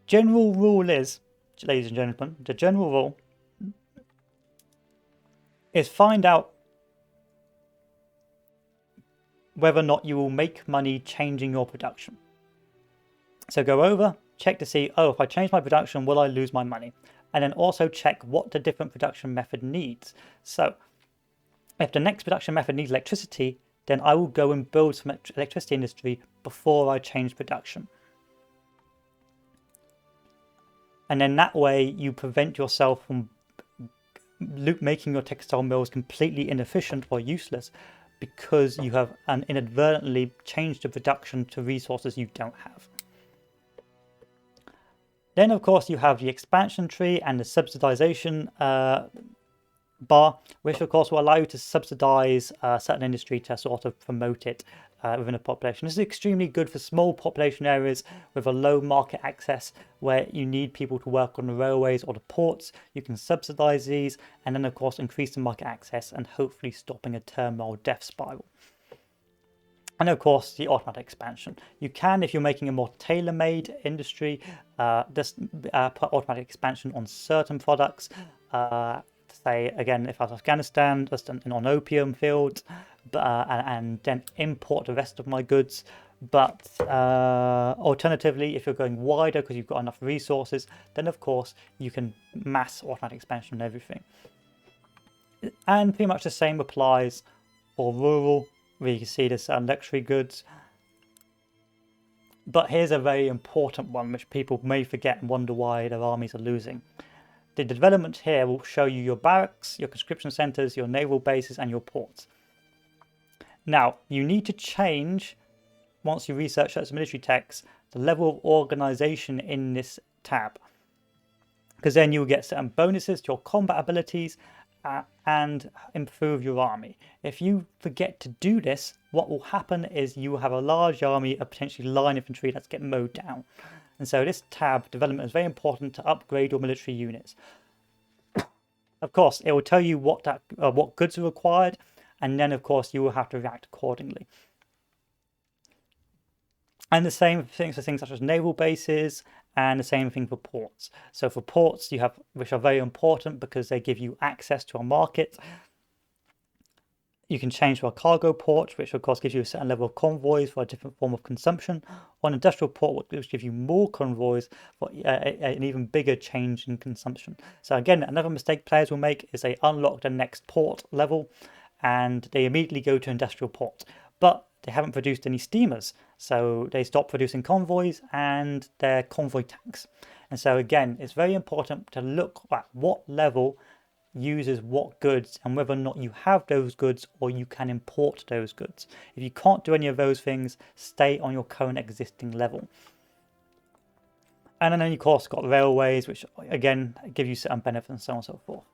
general rule is, ladies and gentlemen, the general rule is find out whether or not you will make money changing your production. So go over, check to see, oh, if I change my production, will I lose my money? And then also check what the different production method needs. So if the next production method needs electricity, then I will go and build some electricity industry before I change production. And then that way you prevent yourself from making your textile mills completely inefficient or useless because you have inadvertently changed the production to resources you don't have. Then of course you have the expansion tree and the subsidization bar, which of course will allow you to subsidize a certain industry to sort of promote it within a population. This is extremely good for small population areas with a low market access where you need people to work on the railways or the ports. You can subsidize these and then of course increase the market access and hopefully stopping a turmoil death spiral. And of course, the automatic expansion. You can, if you're making a more tailor-made industry, just put automatic expansion on certain products. Say, again, if I was Afghanistan, just on opium fields, and then import the rest of my goods. But alternatively, if you're going wider because you've got enough resources, then of course, you can mass automatic expansion on everything. And pretty much the same applies for rural, where you can see this luxury goods. But here's a very important one, which people may forget and wonder why their armies are losing. The development here will show you your barracks, your conscription centers, your naval bases, and your ports. Now, you need to change, once you research certain military texts, the level of organization in this tab. Because then you'll get certain bonuses to your combat abilities, and improve your army. If you forget to do this, what will happen is you will have a large army of potentially line infantry that's getting mowed down. And so this tab, development, is very important to upgrade your military units. Of course, it will tell you what goods are required, and then of course you will have to react accordingly. And the same things for things such as naval bases, and the same thing for ports. So for ports, you have, which are very important because they give you access to a market. You can change to a cargo port, which of course gives you a certain level of convoys for a different form of consumption, or an industrial port, which gives you more convoys for an even bigger change in consumption. So again, another mistake players will make is they unlock the next port level and they immediately go to industrial port. But they haven't produced any steamers, so they stop producing convoys and their convoy tanks. And so again, it's very important to look at what level uses what goods and whether or not you have those goods or you can import those goods. If you can't do any of those things, stay on your current existing level. And then of course got railways, which again give you certain benefits and so on and so forth.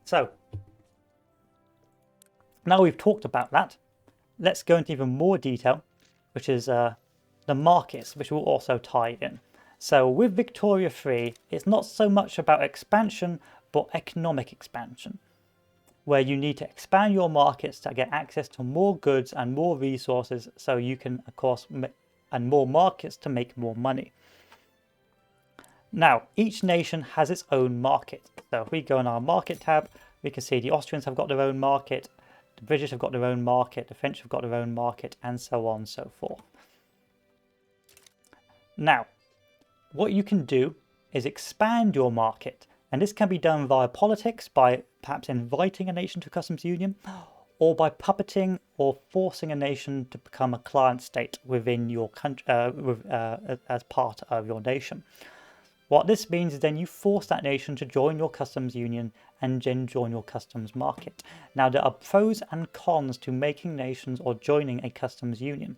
So now we've talked about that, let's go into even more detail, which is the markets, which will also tie in. So with Victoria 3, it's not so much about expansion, but economic expansion, where you need to expand your markets to get access to more goods and more resources so you can, of course, and more markets to make more money. Now, each nation has its own market. So if we go in our market tab, we can see the Austrians have got their own market, the British have got their own market, the French have got their own market, and so on and so forth. Now, what you can do is expand your market, and this can be done via politics by perhaps inviting a nation to customs union, or by puppeting or forcing a nation to become a client state within your country, as part of your nation. What this means is then you force that nation to join your customs union and then join your customs market. Now, there are pros and cons to making nations or joining a customs union.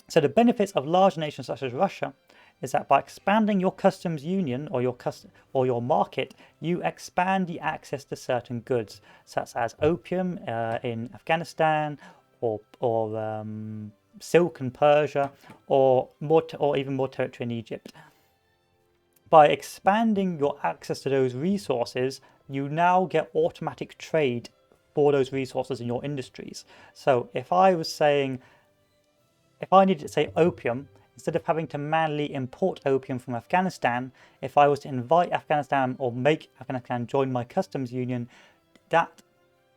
So the benefits of large nations such as Russia is that by expanding your customs union or your market, you expand the access to certain goods, such as opium in Afghanistan, or silk in Persia, or even more territory in Egypt. By expanding your access to those resources, you now get automatic trade for those resources in your industries. So if I needed to say opium, instead of having to manually import opium from Afghanistan, if I was to invite Afghanistan or make Afghanistan join my customs union, that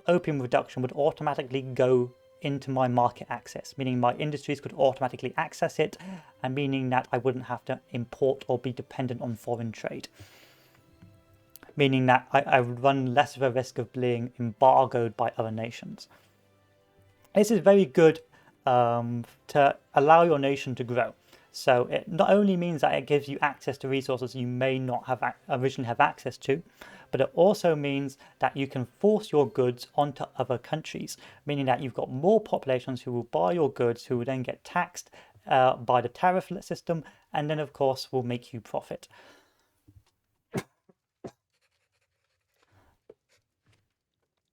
opium reduction would automatically go into my market access, meaning my industries could automatically access it, and meaning that I wouldn't have to import or be dependent on foreign trade. Meaning that I would run less of a risk of being embargoed by other nations. This is very good to allow your nation to grow. So it not only means that it gives you access to resources you may not have originally have access to, but it also means that you can force your goods onto other countries, meaning that you've got more populations who will buy your goods, who will then get taxed by the tariff system, and then of course will make you profit.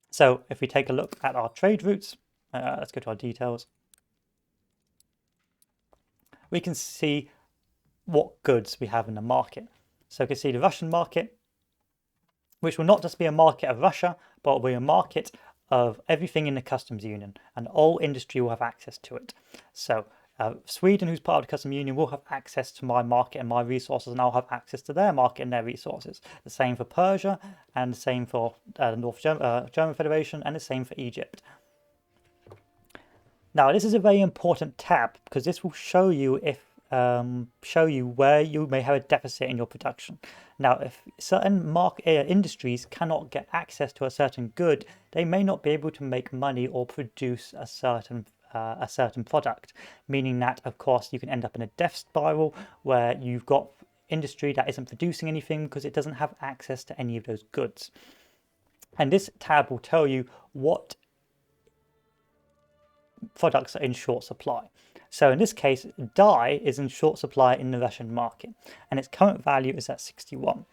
So if we take a look at our trade routes, let's go to our details. We can see what goods we have in the market. So you can see the Russian market, which will not just be a market of Russia, but will be a market of everything in the customs union, and all industry will have access to it. So Sweden, who's part of the customs union, will have access to my market and my resources, and I'll have access to their market and their resources. The same for Persia, and the same for the North German Federation, and the same for Egypt. Now, this is a very important tab because this will show you where you may have a deficit in your production. Now, if certain industries cannot get access to a certain good, they may not be able to make money or produce a certain product, meaning that, of course, you can end up in a death spiral where you've got industry that isn't producing anything because it doesn't have access to any of those goods. And this tab will tell you what products are in short supply. So in this case, dye is in short supply in the Russian market, and its current value is at 61.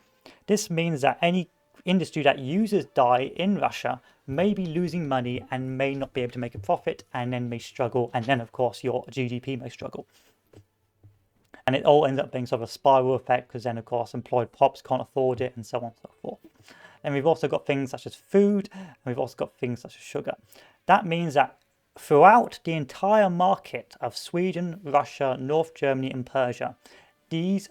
This means that any industry that uses dye in Russia may be losing money and may not be able to make a profit, and then may struggle, and then of course your GDP may struggle. And it all ends up being sort of a spiral effect, because then of course employed pops can't afford it, and so on and so forth. And we've also got things such as food, and we've also got things such as sugar. That means that throughout the entire market of Sweden, Russia, North Germany, and Persia, these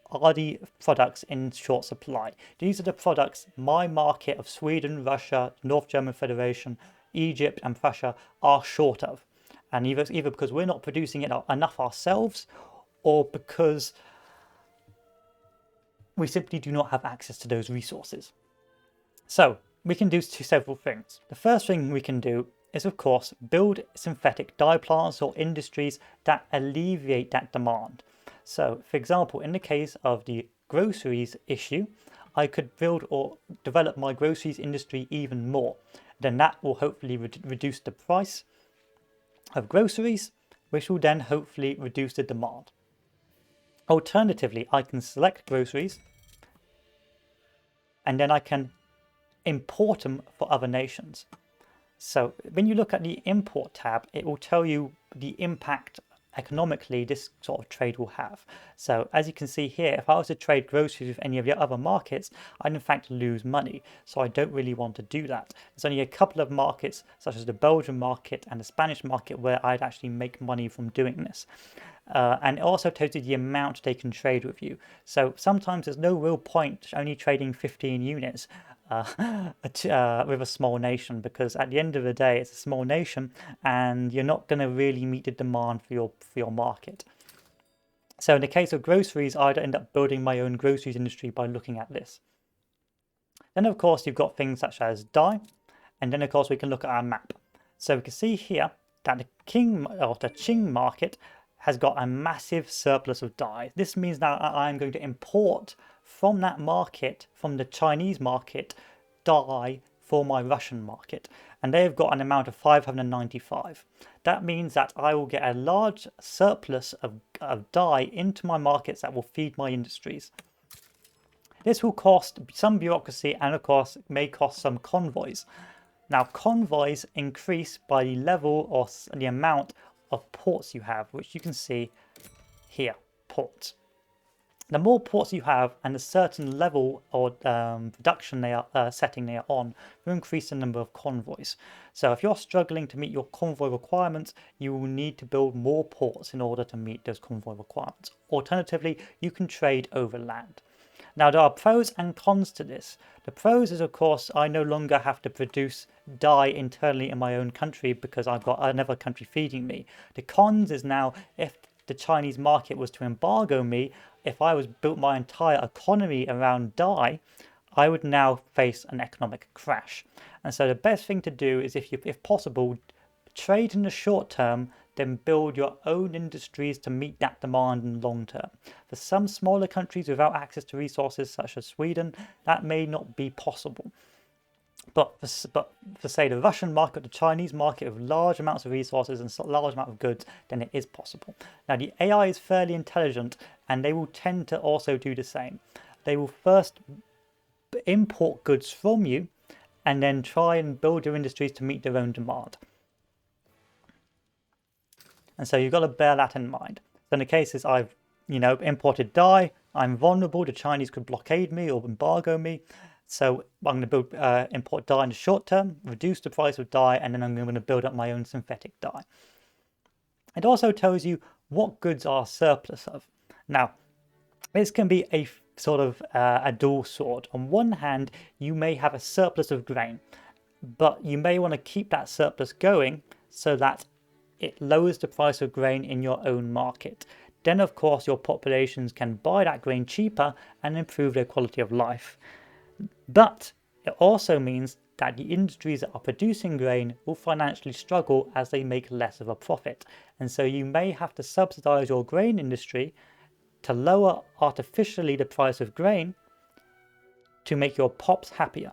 are the products in short supply. These are the products my market of Sweden, Russia, North German Federation, Egypt, and Prussia are short of. And either because we're not producing it enough ourselves, or because we simply do not have access to those resources. So we can do several things. The first thing we can do is, of course, build synthetic dye plants or industries that alleviate that demand. So, for example, in the case of the groceries issue, I could build or develop my groceries industry even more. Then that will hopefully reduce the price of groceries, which will then hopefully reduce the demand. Alternatively, I can select groceries and then I can import them for other nations. So when you look at the import tab, it will tell you the impact economically this sort of trade will have. So as you can see here, if I was to trade groceries with any of the other markets, I'd in fact lose money. So I don't really want to do that. There's only a couple of markets, such as the Belgian market and the Spanish market, where I'd actually make money from doing this. And it also tells you the amount they can trade with you. So sometimes there's no real point only trading 15 units with a small nation, because at the end of the day it's a small nation and you're not going to really meet the demand for your market. So in the case of groceries, I'd end up building my own groceries industry by looking at this. Then of course you've got things such as dye, And then of course we can look at our map. So we can see here that the Qing market has got a massive surplus of dye. This means that I'm going to import from that market, from the Chinese market, dye for my Russian market, and they've got an amount of 595. That means that I will get a large surplus of dye into my markets that will feed my industries. This will cost some bureaucracy and of course may cost some convoys. Now convoys increase by the level or the amount of ports you have, which you can see here, ports. The more ports you have and a certain level or production setting they are on will increase the number of convoys. So if you're struggling to meet your convoy requirements, you will need to build more ports in order to meet those convoy requirements. Alternatively, you can trade over land. Now there are pros and cons to this. The pros is of course I no longer have to produce dye internally in my own country because I've got another country feeding me. The cons is now if the Chinese market was to embargo me, if I was built my entire economy around dye, I would now face an economic crash. And so the best thing to do is if possible, trade in the short term, then build your own industries to meet that demand in the long term. For some smaller countries without access to resources such as Sweden, that may not be possible. But for say the Russian market, the Chinese market with large amounts of resources and large amount of goods, then it is possible. Now the AI is fairly intelligent and they will tend to also do the same. They will first import goods from you and then try and build your industries to meet their own demand. And so you've got to bear that in mind. So in the cases I've imported dye, I'm vulnerable, the Chinese could blockade me or embargo me. So I'm going to import dye in the short term, reduce the price of dye, and then I'm going to build up my own synthetic dye. It also tells you what goods are surplus of. Now, this can be a sort of a dual sword. On one hand, you may have a surplus of grain, but you may want to keep that surplus going so that it lowers the price of grain in your own market. Then, of course, your populations can buy that grain cheaper and improve their quality of life. But it also means that the industries that are producing grain will financially struggle as they make less of a profit. And so you may have to subsidize your grain industry to lower artificially the price of grain to make your pops happier.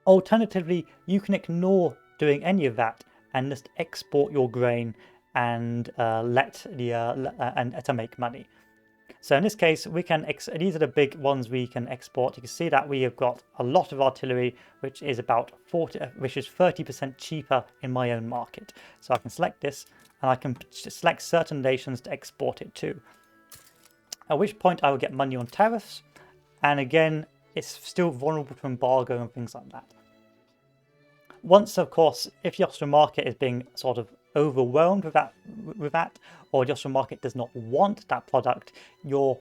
Alternatively, you can ignore doing any of that and just export your grain and to make money. So in this case, we can these are the big ones we can export. You can see that we have got a lot of artillery, which is about 30% cheaper in my own market. So I can select this, and I can select certain nations to export it to. At which point I will get money on tariffs, and again, it's still vulnerable to embargo and things like that. Once, of course, if the Austrian market is being sort of overwhelmed with that, or the Austrian market does not want that product, your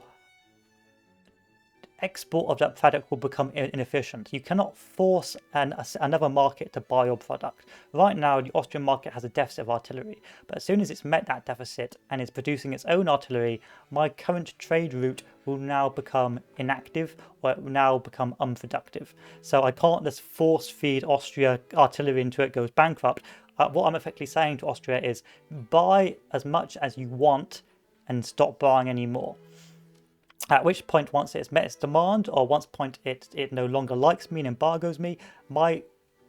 export of that product will become inefficient. You cannot force another market to buy your product. Right now, the Austrian market has a deficit of artillery, but as soon as it's met that deficit and is producing its own artillery, my current trade route will now become inactive, or it will now become unproductive. So I can't just force feed Austria artillery until it goes bankrupt. What I'm effectively saying to Austria is buy as much as you want and stop buying any more. At which point, once it's met its demand, or once point it no longer likes me and embargoes me, my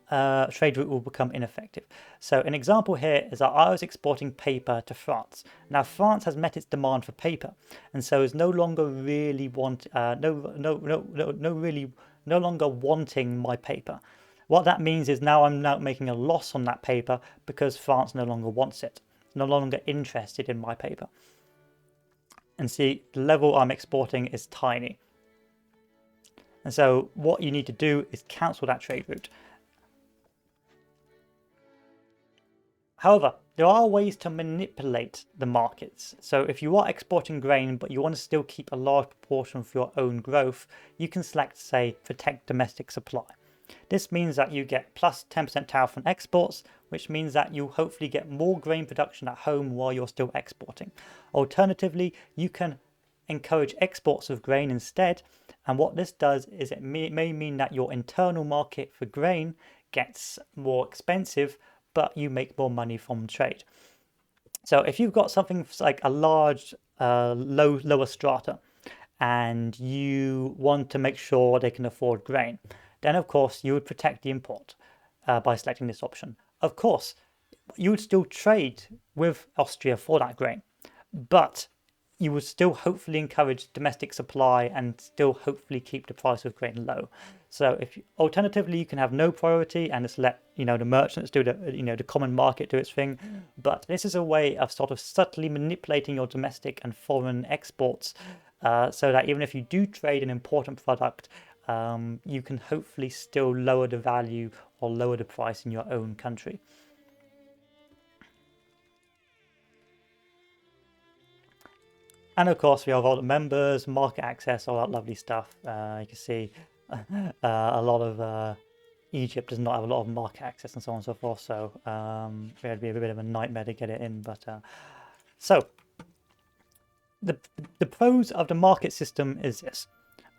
trade route will become ineffective. So an example here is that I was exporting paper to France. Now France has met its demand for paper, and so is no longer really no longer wanting my paper. What that means is now I'm making a loss on that paper because France no longer wants it, no longer interested in my paper. And see, the level I'm exporting is tiny. And so what you need to do is cancel that trade route. However, there are ways to manipulate the markets. So if you are exporting grain, but you want to still keep a large proportion for your own growth, you can select, say, protect domestic supply. This means that you get plus 10% tariff on exports, which means that you hopefully get more grain production at home while you're still exporting. Alternatively, you can encourage exports of grain instead, and what this does is it may mean that your internal market for grain gets more expensive, but you make more money from trade. So if you've got something like a large lower strata and you want to make sure they can afford grain, then of course you would protect the import by selecting this option. Of course, you would still trade with Austria for that grain, but you would still hopefully encourage domestic supply and still hopefully keep the price of grain low. So if alternatively you can have no priority and just let the merchants do the common market do its thing, but this is a way of sort of subtly manipulating your domestic and foreign exports, so that even if you do trade an important product, you can hopefully still lower the value or lower the price in your own country. And of course, we have all the members, market access, all that lovely stuff. You can see a lot of Egypt does not have a lot of market access and so on and so forth. So it would be a bit of a nightmare to get it in. But so the pros of the market system is this: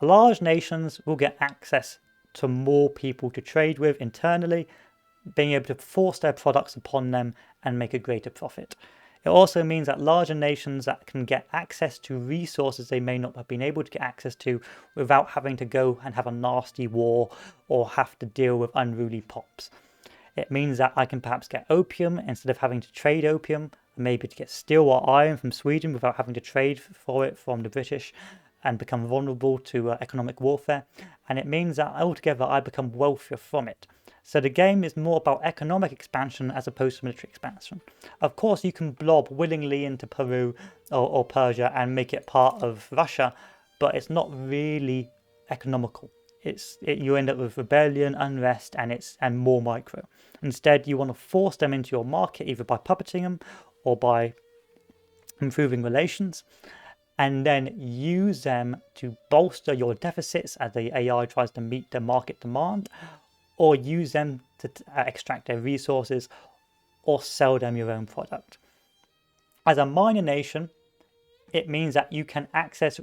large nations will get access to more people to trade with internally, being able to force their products upon them and make a greater profit. It also means that larger nations that can get access to resources they may not have been able to get access to without having to go and have a nasty war or have to deal with unruly pops. It means that I can perhaps get opium instead of having to trade opium, maybe to get steel or iron from Sweden without having to trade for it from the British and become vulnerable to economic warfare. And it means that altogether I become wealthier from it. So the game is more about economic expansion as opposed to military expansion. Of course, you can blob willingly into Peru or Persia and make it part of Russia, but it's not really economical. You end up with rebellion, unrest, and more micro. Instead, you want to force them into your market either by puppeting them or by improving relations, and then use them to bolster your deficits as the AI tries to meet the market demand, or use them to extract their resources or sell them your own product. As a minor nation, it means that you can access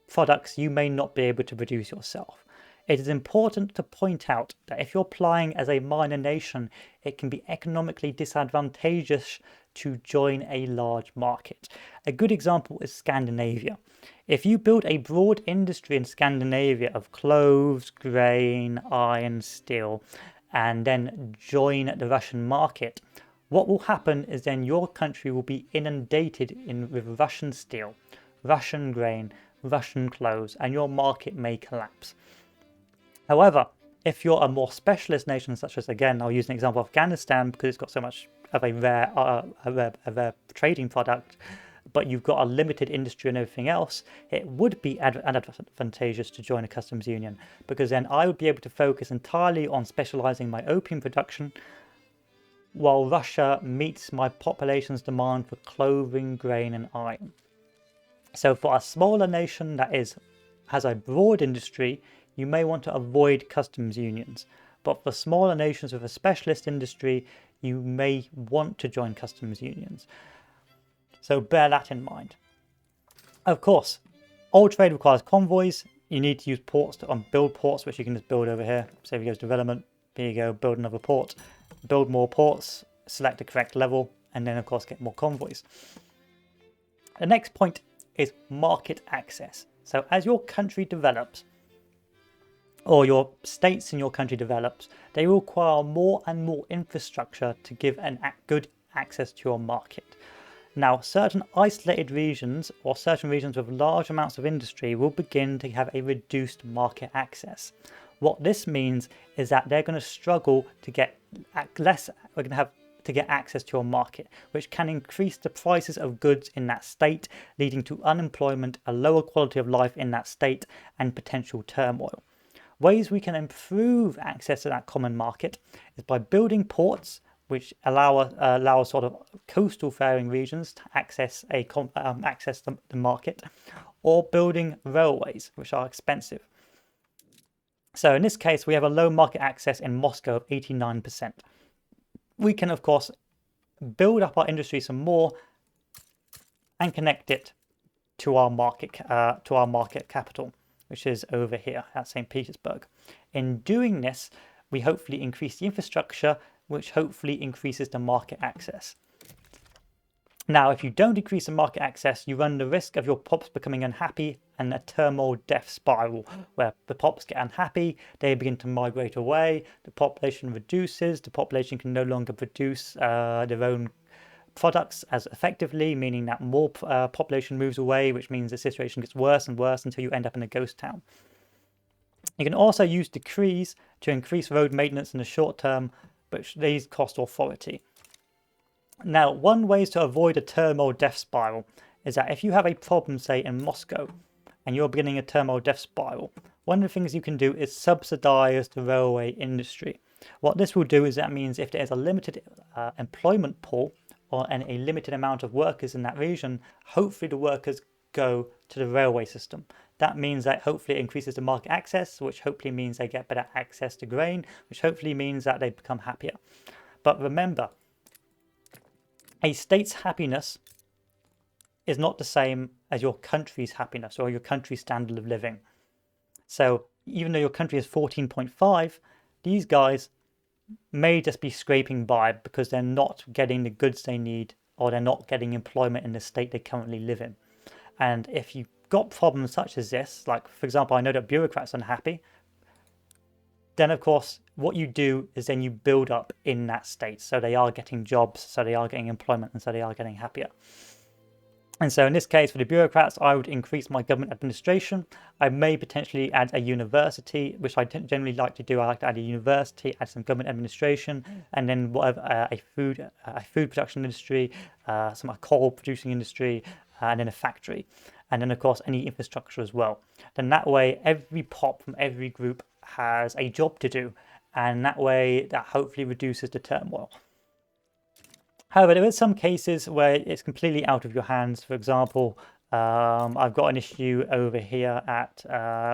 products you may not be able to produce yourself. It is important to point out that if you're playing as a minor nation, it can be economically disadvantageous to join a large market. A good example is Scandinavia. If you build a broad industry in Scandinavia of clothes, grain, iron, steel, and then join the Russian market, what will happen is then your country will be inundated with Russian steel, Russian grain, Russian clothes, and your market may collapse. However, if you're a more specialist nation, such as, again, I'll use an example of Afghanistan because it's got so much of a rare trading product, but you've got a limited industry and everything else, it would be advantageous to join a customs union, because then I would be able to focus entirely on specializing my opium production while Russia meets my population's demand for clothing, grain, and iron. So for a smaller nation that has a broad industry, you may want to avoid customs unions. But for smaller nations with a specialist industry, you may want to join customs unions. So bear that in mind. Of course, all trade requires convoys. You need to use ports to build ports, which you can just build over here. So if you go to development, here you go, build another port, build more ports, select the correct level, and then of course get more convoys. The next point is market access. So as your country develops, or your states in your country develops, they require more and more infrastructure to give good access to your market. Now, certain isolated regions or certain regions with large amounts of industry will begin to have a reduced market access. What this means is that they're going to struggle to get access to your market, which can increase the prices of goods in that state, leading to unemployment, a lower quality of life in that state, and potential turmoil. Ways we can improve access to that common market is by building ports, which allow sort of coastal faring regions to access the market, or building railways, which are expensive. So in this case, we have a low market access in Moscow of 89%. We can, of course, build up our industry some more and connect it to our market capital, which is over here at St. Petersburg. In doing this, we hopefully increase the infrastructure, which hopefully increases the market access. Now, if you don't increase the market access, you run the risk of your pops becoming unhappy and a turmoil death spiral, where the pops get unhappy, they begin to migrate away, the population reduces, the population can no longer produce their own products as effectively, meaning that more population moves away, which means the situation gets worse and worse until you end up in a ghost town. You can also use decrees to increase road maintenance in the short term, but these cost authority. Now, one way to avoid a turmoil death spiral is that if you have a problem, say in Moscow, and you're beginning a turmoil death spiral, one of the things you can do is subsidize the railway industry. What this will do is that means if there is a limited employment pool or a limited amount of workers in that region, hopefully the workers go to the railway system. That means that hopefully it increases the market access, which hopefully means they get better access to grain, which hopefully means that they become happier. But remember, a state's happiness is not the same as your country's happiness or your country's standard of living. So even though your country is 14.5, these guys may just be scraping by because they're not getting the goods they need, or they're not getting employment in the state they currently live in. And if you've got problems such as this, like for example, I know that bureaucrats are unhappy, then of course what you do is then you build up in that state, so they are getting jobs, so they are getting employment, and so they are getting happier. And so in this case, for the bureaucrats, I would increase my government administration. I may potentially add a university, which I generally like to do. I like to add a university, add some government administration, and then whatever a food production industry, a coal producing industry, and then a factory, and then of course any infrastructure as well. Then that way, every pop from every group has a job to do, and that way that hopefully reduces the turmoil. However, there are some cases where it's completely out of your hands. For example, I've got an issue over here at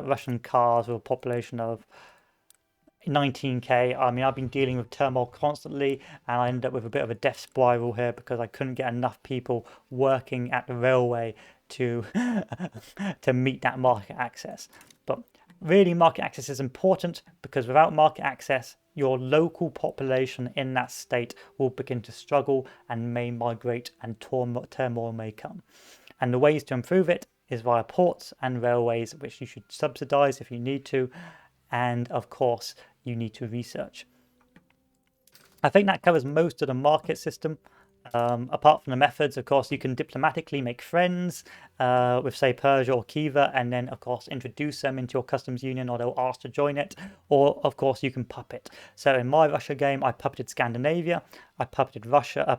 Russian cars with a population of 19k. I mean, I've been dealing with turmoil constantly, and I ended up with a bit of a death spiral here because I couldn't get enough people working at the railway to to meet that market access. But really, market access is important because without market access, your local population in that state will begin to struggle and may migrate, and turmoil may come. And the ways to improve it is via ports and railways, which you should subsidize if you need to. And of course, you need to research. I think that covers most of the market system. Apart from the methods, of course, you can diplomatically make friends with, say, Persia or Khiva, and then, of course, introduce them into your customs union, or they'll ask to join it. Or, of course, you can puppet. So in my Russia game, I puppeted Scandinavia, I puppeted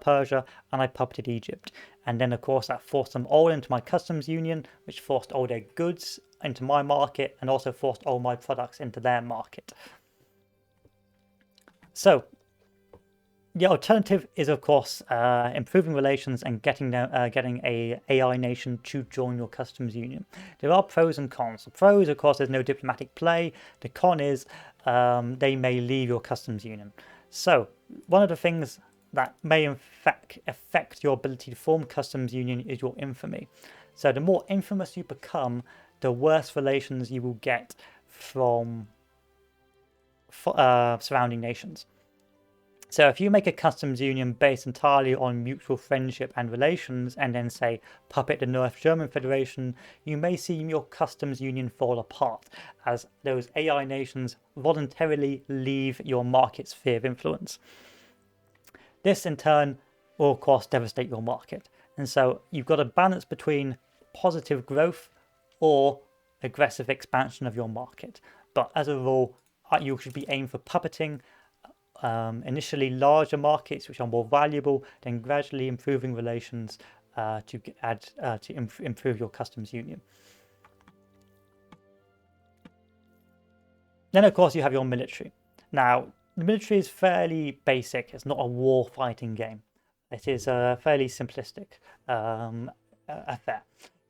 Persia, and I puppeted Egypt. And then, of course, that forced them all into my customs union, which forced all their goods into my market, and also forced all my products into their market. So the alternative is, of course, improving relations and getting a AI nation to join your customs union. There are pros and cons. The pros, of course, there's no diplomatic play. The con is they may leave your customs union. So one of the things that may in fact affect your ability to form customs union is your infamy. So the more infamous you become, the worse relations you will get from surrounding nations. So if you make a customs union based entirely on mutual friendship and relations, and then say puppet the North German Federation, you may see your customs union fall apart as those AI nations voluntarily leave your market sphere of influence. This in turn will of course devastate your market. And so you've got a balance between positive growth or aggressive expansion of your market. But as a rule, you should be aimed for puppeting initially larger markets which are more valuable, then gradually improving relations to improve your customs union. Then of course you have your military. Now the military is fairly basic. It's not a war fighting game. It is a fairly simplistic affair.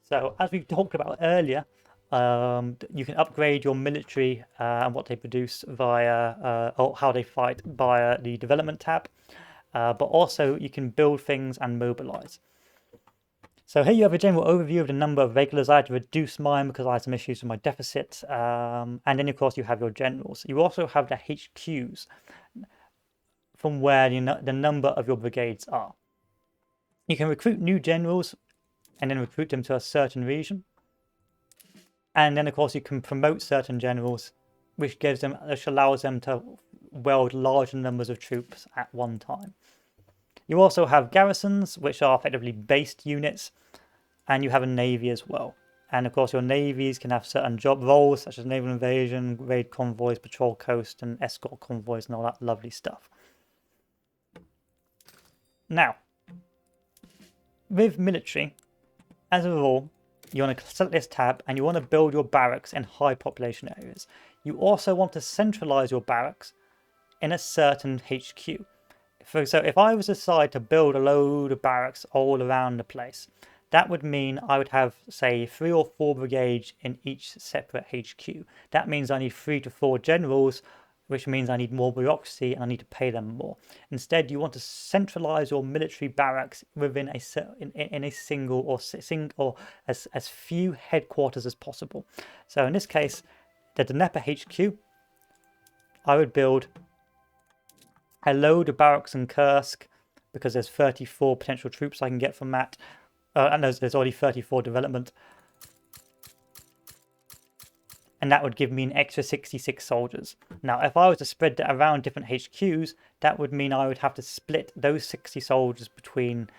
So as we talked about earlier, you can upgrade your military and what they produce via or how they fight via the development tab, but also you can build things and mobilize. So So here you have a general overview of the number of regulars. I had to reduce mine because I had some issues with my deficit. And then, of course, you have your generals. You also have the HQs from where the number of your brigades are. You can recruit new generals and then recruit them to a certain region. And then, of course, you can promote certain generals, which allows them to wield larger numbers of troops at one time. You also have garrisons, which are effectively based units, and you have a navy as well. And of course, your navies can have certain job roles, such as naval invasion, raid convoys, patrol coast, and escort convoys, and all that lovely stuff. Now, with military, as a rule, you want to select this tab and you want to build your barracks in high population areas. You also want to centralize your barracks in a certain HQ. So if I was to decide to build a load of barracks all around the place, that would mean I would have, say, 3 or 4 brigades in each separate HQ. That means I need 3 to 4 generals, which means I need more bureaucracy and I need to pay them more. Instead, you want to centralize your military barracks within in a single or as few headquarters as possible. So in this case, the Dnieper HQ, I would build a load of barracks in Kursk because there's 34 potential troops I can get from that. And there's already 34 development. And that would give me an extra 66 soldiers. Now, if I was to spread that around different HQs, that would mean I would have to split those 60 soldiers between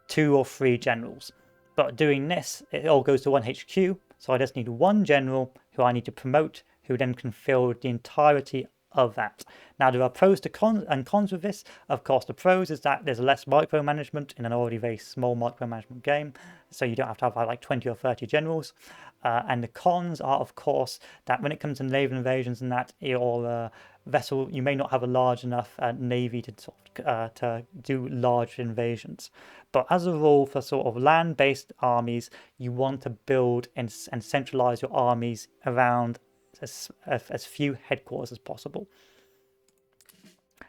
2 or 3 generals. But doing this, it all goes to one HQ. So I just need one general who I need to promote, who then can fill the entirety of that. Now, there are pros and cons with this. Of course, the pros is that there's less micromanagement in an already very small micromanagement game, so you don't have to have like 20 or 30 generals. And the cons are, of course, that when it comes to naval invasions and that, your vessel, you may not have a large enough navy to do large invasions. But as a rule, for sort of land-based armies, you want to build and centralize your armies around as few headquarters as possible.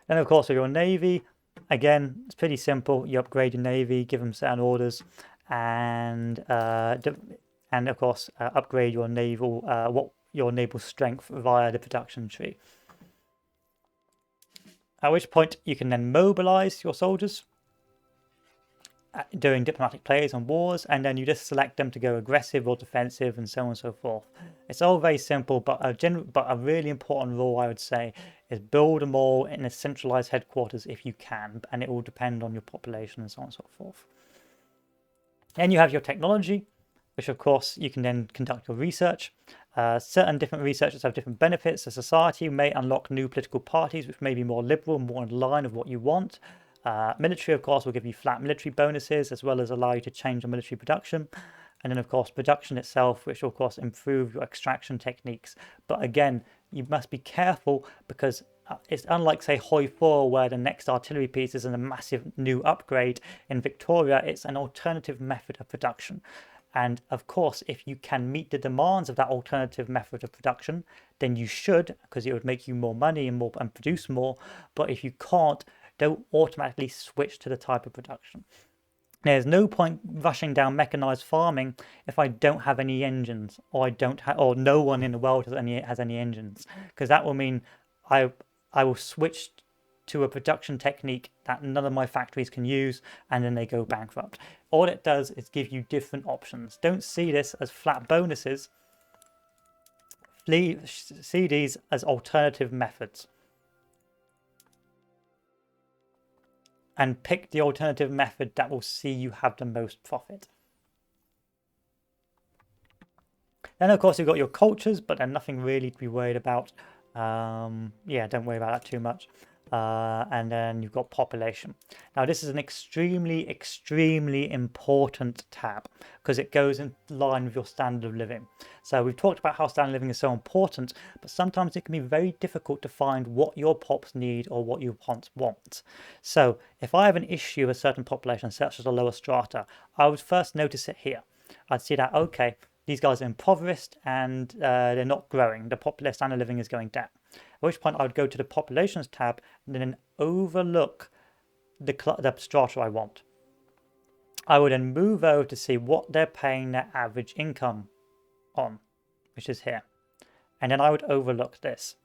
Then, of course, with your navy, again, it's pretty simple. You upgrade your navy, give them certain orders, and of course, upgrade your naval strength via the production tree. At which point, you can then mobilize your soldiers during diplomatic plays and wars, and then you just select them to go aggressive or defensive and so on and so forth. It's all very simple, but a really important rule, I would say, is build them all in a centralized headquarters if you can, and it will depend on your population and so on and so forth. Then you have your technology, which of course you can then conduct your research. Certain different researchers have different benefits. A society may unlock new political parties, which may be more liberal, more in line with what you want. Military, of course, will give you flat military bonuses, as well as allow you to change your military production. And then, of course, production itself, which will, of course, improve your extraction techniques. But again, you must be careful because it's unlike, say, Hoi 4, where the next artillery piece is a massive new upgrade. In Victoria, it's an alternative method of production. And of course, if you can meet the demands of that alternative method of production, then you should, because it would make you more money and produce more. But if you can't, don't automatically switch to the type of production. There's no point rushing down mechanized farming if I don't have any engines, or or no one in the world has any engines, because that will mean I will switch to a production technique that none of my factories can use, and then they go bankrupt. All it does is give you different options. Don't see this as flat bonuses. See these as alternative methods. And pick the alternative method that will see you have the most profit. Then, of course, you've got your cultures, but they're nothing really to be worried about. Yeah, don't worry about that too much. And then you've got population. Now, this is an extremely, extremely important tab because it goes in line with your standard of living. So we've talked about how standard of living is so important, but sometimes it can be very difficult to find what your pops need or what your pops want. So if I have an issue with a certain population, such as a lower strata, I would first notice it here. I'd see that, okay, these guys are impoverished and they're not growing. The popular standard of living is going down. At which point I would go to the populations tab and then overlook the strata I want. I would then move over to see what they're paying their average income on, which is here. And then I would overlook this.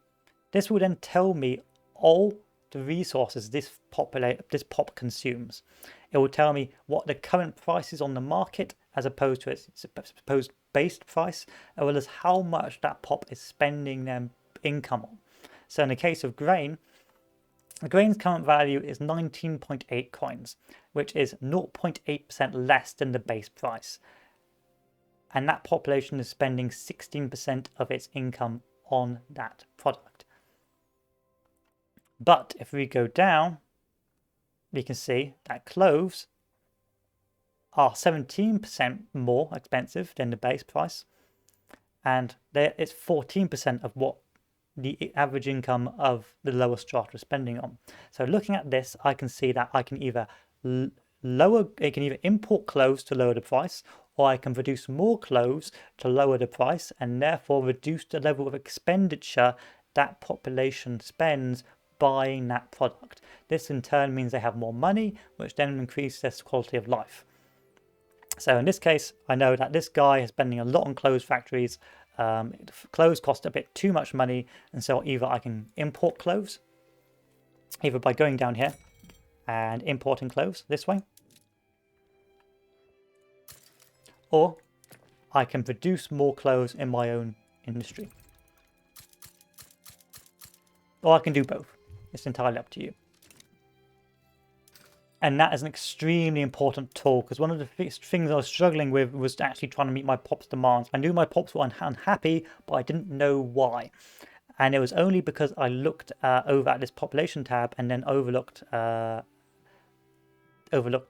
This will then tell me all the resources this pop consumes. It will tell me what the current price is on the market as opposed to its supposed based price, as well as how much that pop is spending their income on. So in the case of grain, the grain's current value is 19.8 coins, which is 0.8% less than the base price. And that population is spending 16% of its income on that product. But if we go down, we can see that cloves are 17% more expensive than the base price. And it's 14% of what the average income of the lower strata is spending on. So looking at this, I can see that I can either import cloves to lower the price, or I can produce more cloves to lower the price and therefore reduce the level of expenditure that population spends buying that product. This in turn means they have more money, which then increases their quality of life. So in this case, I know that this guy is spending a lot on clothes factories. Clothes cost a bit too much money, and so either I can import clothes, either by going down here and importing clothes this way, or I can produce more clothes in my own industry. Or I can do both. It's entirely up to you. And that is an extremely important tool, because one of the things I was struggling with was actually trying to meet my pops' demands. I knew my pops were unhappy, but I didn't know why. And it was only because I looked over at this population tab and then overlooked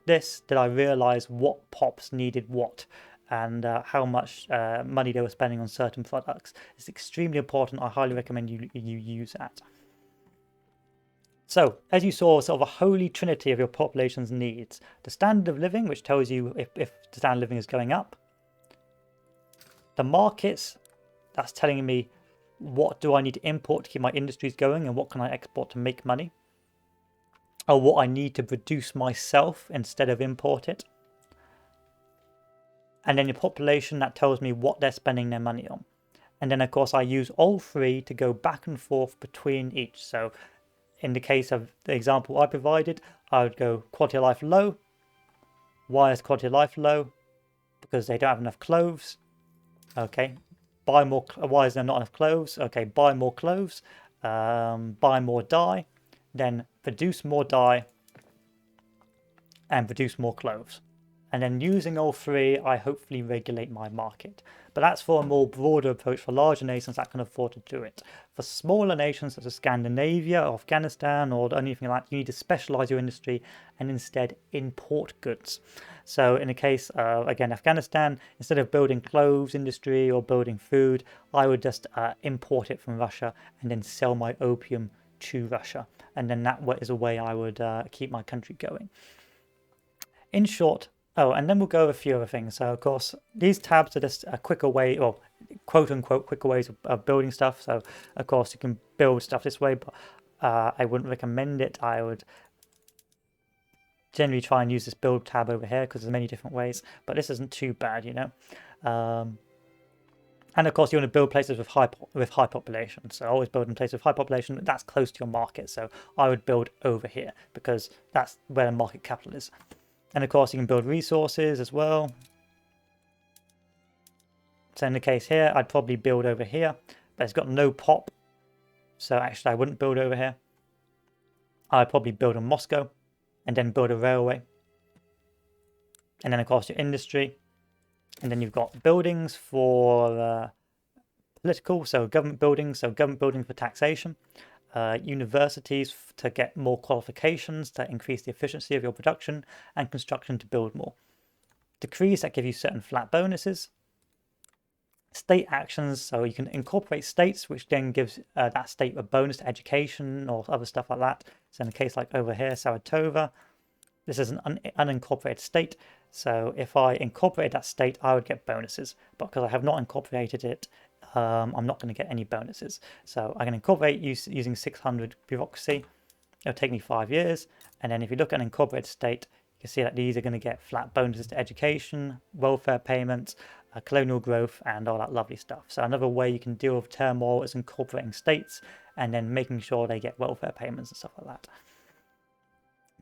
this that I realized what pops needed what, and how much money they were spending on certain products. It's extremely important. I highly recommend you use that. So, as you saw, sort of a holy trinity of your population's needs. The standard of living, which tells you if the standard of living is going up. The markets, that's telling me what do I need to import to keep my industries going and what can I export to make money. Or what I need to produce myself instead of import it. And then your population, that tells me what they're spending their money on. And then, of course, I use all three to go back and forth between each. So, in the case of the example I provided, I would go quality of life low. Why is quality of life low? Because they don't have enough clothes. Okay, buy more. Why is there not enough clothes? Okay, buy more clothes. Buy more dye. Then produce more dye. And produce more clothes. And then using all three, I hopefully regulate my market. But that's for a more broader approach for larger nations that can afford to do it. For smaller nations such as Scandinavia or Afghanistan or anything like that, you need to specialize your industry and instead import goods. So in the case of, again, Afghanistan, instead of building clothes industry or building food, I would just import it from Russia and then sell my opium to Russia. And then that is a way I would keep my country going. In short, oh, and then we'll go over a few other things. So, of course, these tabs are just a quicker way, or quote-unquote quicker ways of building stuff. So, of course, you can build stuff this way, but I wouldn't recommend it. I would generally try and use this build tab over here because there's many different ways, but this isn't too bad, you know. And, of course, you want to build places with high population. So always build in places with high population that's close to your market. So I would build over here because that's where the market capital is. And of course, you can build resources as well. So in the case here, I'd probably build over here, but it's got no pop. So actually, I wouldn't build over here. I'd probably build in Moscow and then build a railway. And then, of course, your industry. And then you've got buildings for political, so government buildings for taxation. Universities to get more qualifications to increase the efficiency of your production, and construction to build more. Decrees that give you certain flat bonuses. State actions, so you can incorporate states, which then gives that state a bonus to education or other stuff like that. So in a case like over here, Saratova, this is an unincorporated state. So if I incorporated that state, I would get bonuses. But because I have not incorporated it, I'm not going to get any bonuses. So I can incorporate using 600 bureaucracy. It'll take me 5 years. And then if you look at an incorporated state, You see that these are going to get flat bonuses to education, welfare payments, colonial growth, and all that lovely stuff. So another way you can deal with turmoil is incorporating states and then making sure they get welfare payments and stuff like that.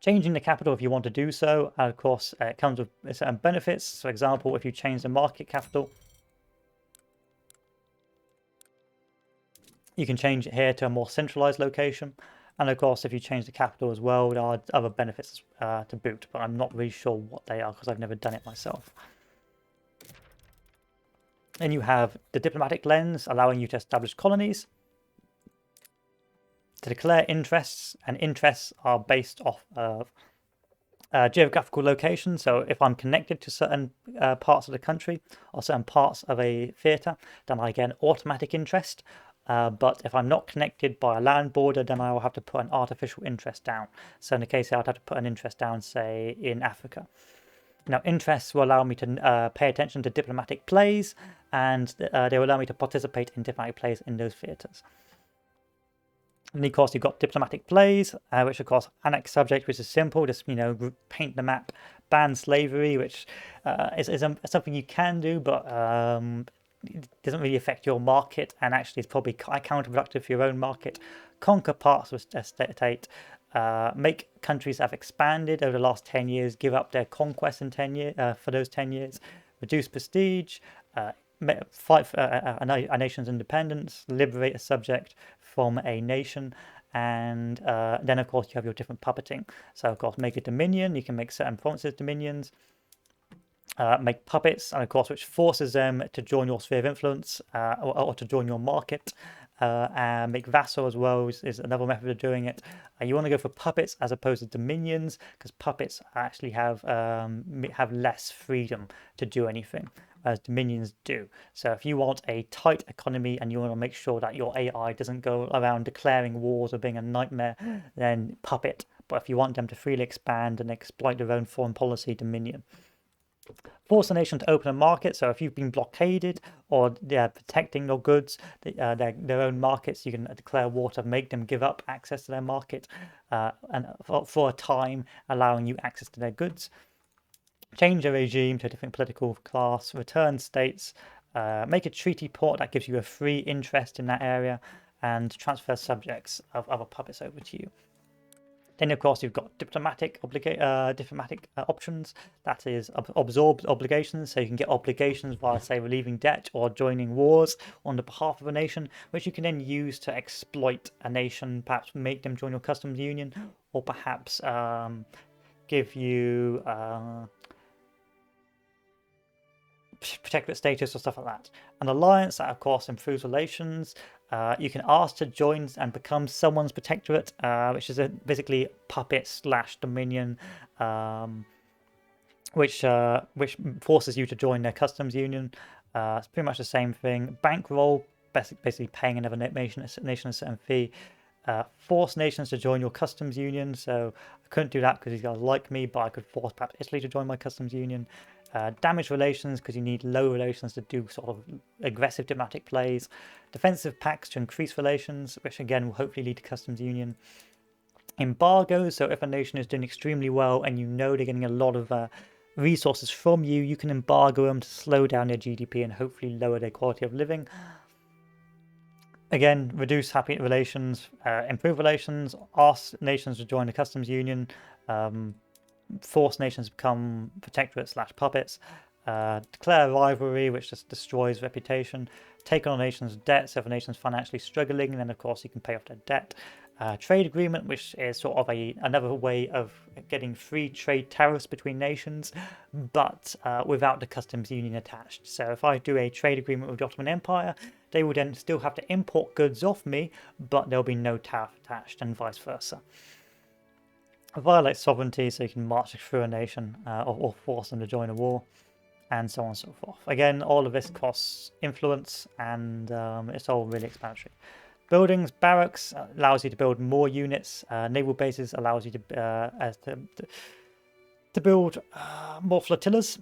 Changing the capital if you want to do so, of course, it comes with certain benefits. For example, if you change the market capital, you can change it here to a more centralized location. And of course, if you change the capital as well, there are other benefits to boot, but I'm not really sure what they are because I've never done it myself. Then you have the diplomatic lens, allowing you to establish colonies, to declare interests, and interests are based off of geographical location. So if I'm connected to certain parts of the country or certain parts of a theatre, then I get an automatic interest. But if I'm not connected by a land border, then I will have to put an artificial interest down. So in the case here, I'd have to put an interest down, say, in Africa. Now, interests will allow me to pay attention to diplomatic plays, and they will allow me to participate in diplomatic plays in those theatres. And of course, you've got diplomatic plays, which of course annex subject, which is simple, just paint the map, ban slavery, which is something you can do, but it doesn't really affect your market, and actually is probably counterproductive for your own market. Conquer parts of a state, make countries that have expanded over the last 10 years give up their conquests in 10 years for those 10 years, reduce prestige, fight for a nation's independence, liberate a subject from a nation, and then of course you have your different puppeting. So of course, make a dominion. You can make certain provinces dominions. Make puppets, and of course, which forces them to join your sphere of influence or to join your market. And make vassal as well is another method of doing it. You want to go for puppets as opposed to dominions, because puppets actually have less freedom to do anything, as dominions do. So if you want a tight economy and you want to make sure that your AI doesn't go around declaring wars or being a nightmare, then puppet. But if you want them to freely expand and exploit their own foreign policy, dominion. Force a nation to open a market. So if you've been blockaded or they're protecting your goods, their own markets, you can declare war to make them give up access to their market, and for a time allowing you access to their goods. Change a regime to a different political class, return states, make a treaty port that gives you a free interest in that area, and transfer subjects of other puppets over to you. Then, of course, you've got diplomatic options. That is absorbed obligations. So you can get obligations via, say, relieving debt or joining wars on the behalf of a nation, which you can then use to exploit a nation, perhaps make them join your customs union, or perhaps give you protectorate status or stuff like that. An alliance that, of course, improves relations. You can ask to join and become someone's protectorate, which is basically puppet / dominion, which forces you to join their customs union. It's pretty much the same thing. Bankroll, basically paying another nation a certain fee. Force nations to join your customs union. So I couldn't do that because these guys like me, but I could force perhaps Italy to join my customs union. Damage relations, because you need low relations to do sort of aggressive diplomatic plays. Defensive pacts to increase relations, which again will hopefully lead to customs union. Embargoes, so if a nation is doing extremely well and you know they're getting a lot of resources from you, you can embargo them to slow down their GDP and hopefully lower their quality of living. Again, reduce happy relations, improve relations, ask nations to join the customs union, force nations to become protectorates / puppets, declare rivalry, which just destroys reputation, take on a nation's debt. So if a nation's financially struggling, then of course you can pay off their debt. Trade agreement, which is sort of another way of getting free trade tariffs between nations, but without the customs union attached. So if I do a trade agreement with the Ottoman Empire, they will then still have to import goods off me, but there'll be no tariff attached, and vice versa. Violate sovereignty, so you can march through a nation or force them to join a war, and so on and so forth. Again, all of this costs influence, and it's all really explanatory. Buildings, barracks allows you to build more units. Naval bases allows you to build more flotillas.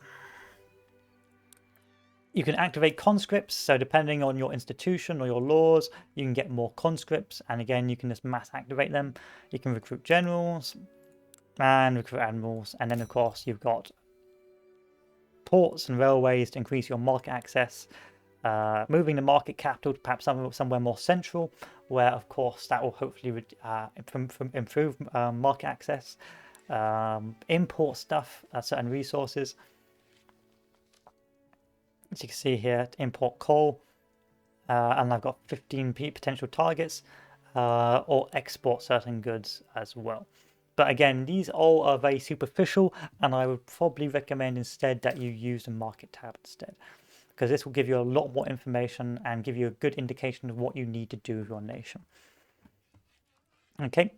You can activate conscripts, so depending on your institution or your laws, you can get more conscripts, and again, you can just mass activate them. You can recruit generals. and recruit animals. And then, of course, you've got ports and railways to increase your market access, moving the market capital to perhaps somewhere more central, where, of course, that will hopefully improve market access, import stuff, certain resources. As you can see here, import coal, and I've got 15 potential targets, or export certain goods as well. But again, these all are very superficial, and I would probably recommend instead that you use the market tab instead, because this will give you a lot more information and give you a good indication of what you need to do with your nation. Okay.